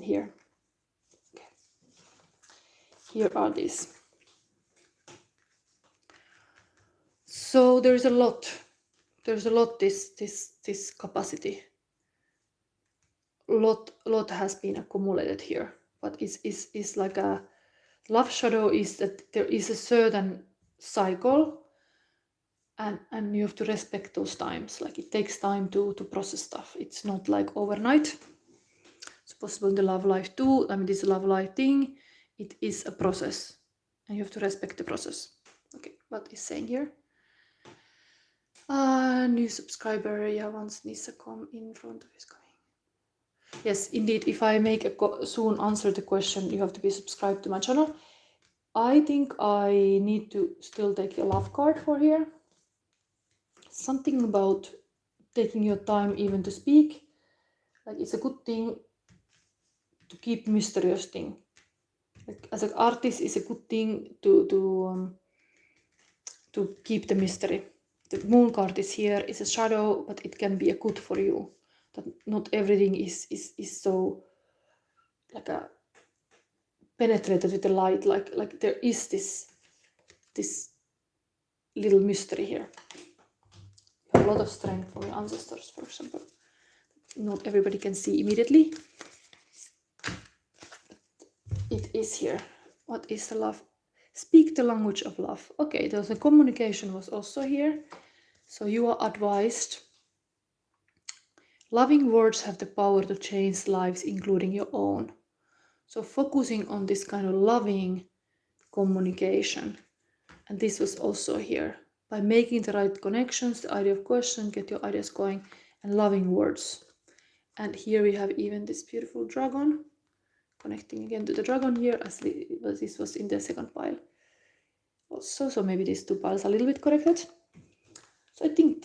Here. Okay. Here are these. So there's a lot this capacity. Lot has been accumulated here, but it's like a love shadow is that there is a certain cycle, and you have to respect those times. Like it takes time to process stuff. It's not like overnight. It's possible in the love life too. I mean, this love life thing, it is a process, and you have to respect the process. Okay, what is saying here? New subscriber. Yeah, once Nisa come in front of his coming. Yes, indeed. If I make soon answer the question, you have to be subscribed to my channel. I think I need to still take a love card for here. Something about taking your time even to speak. Like it's a good thing to keep mysterious thing. Like as an artist, it's a good thing to keep the mystery. The moon card is here. It's a shadow, but it can be a good for you. That not everything is so like a penetrated with the light. Like there is this little mystery here. You have a lot of strength from your ancestors, for example. Not everybody can see immediately. It is here. What is the love? Speak the language of love. Okay, the communication was also here. So you are advised. Loving words have the power to change lives, including your own. So focusing on this kind of loving communication. And this was also here. By making the right connections, the idea of question, get your ideas going, and loving words. And here we have even this beautiful dragon. Connecting again to the dragon here, as this was in the second pile. Also, so maybe these two piles are a little bit connected. So I think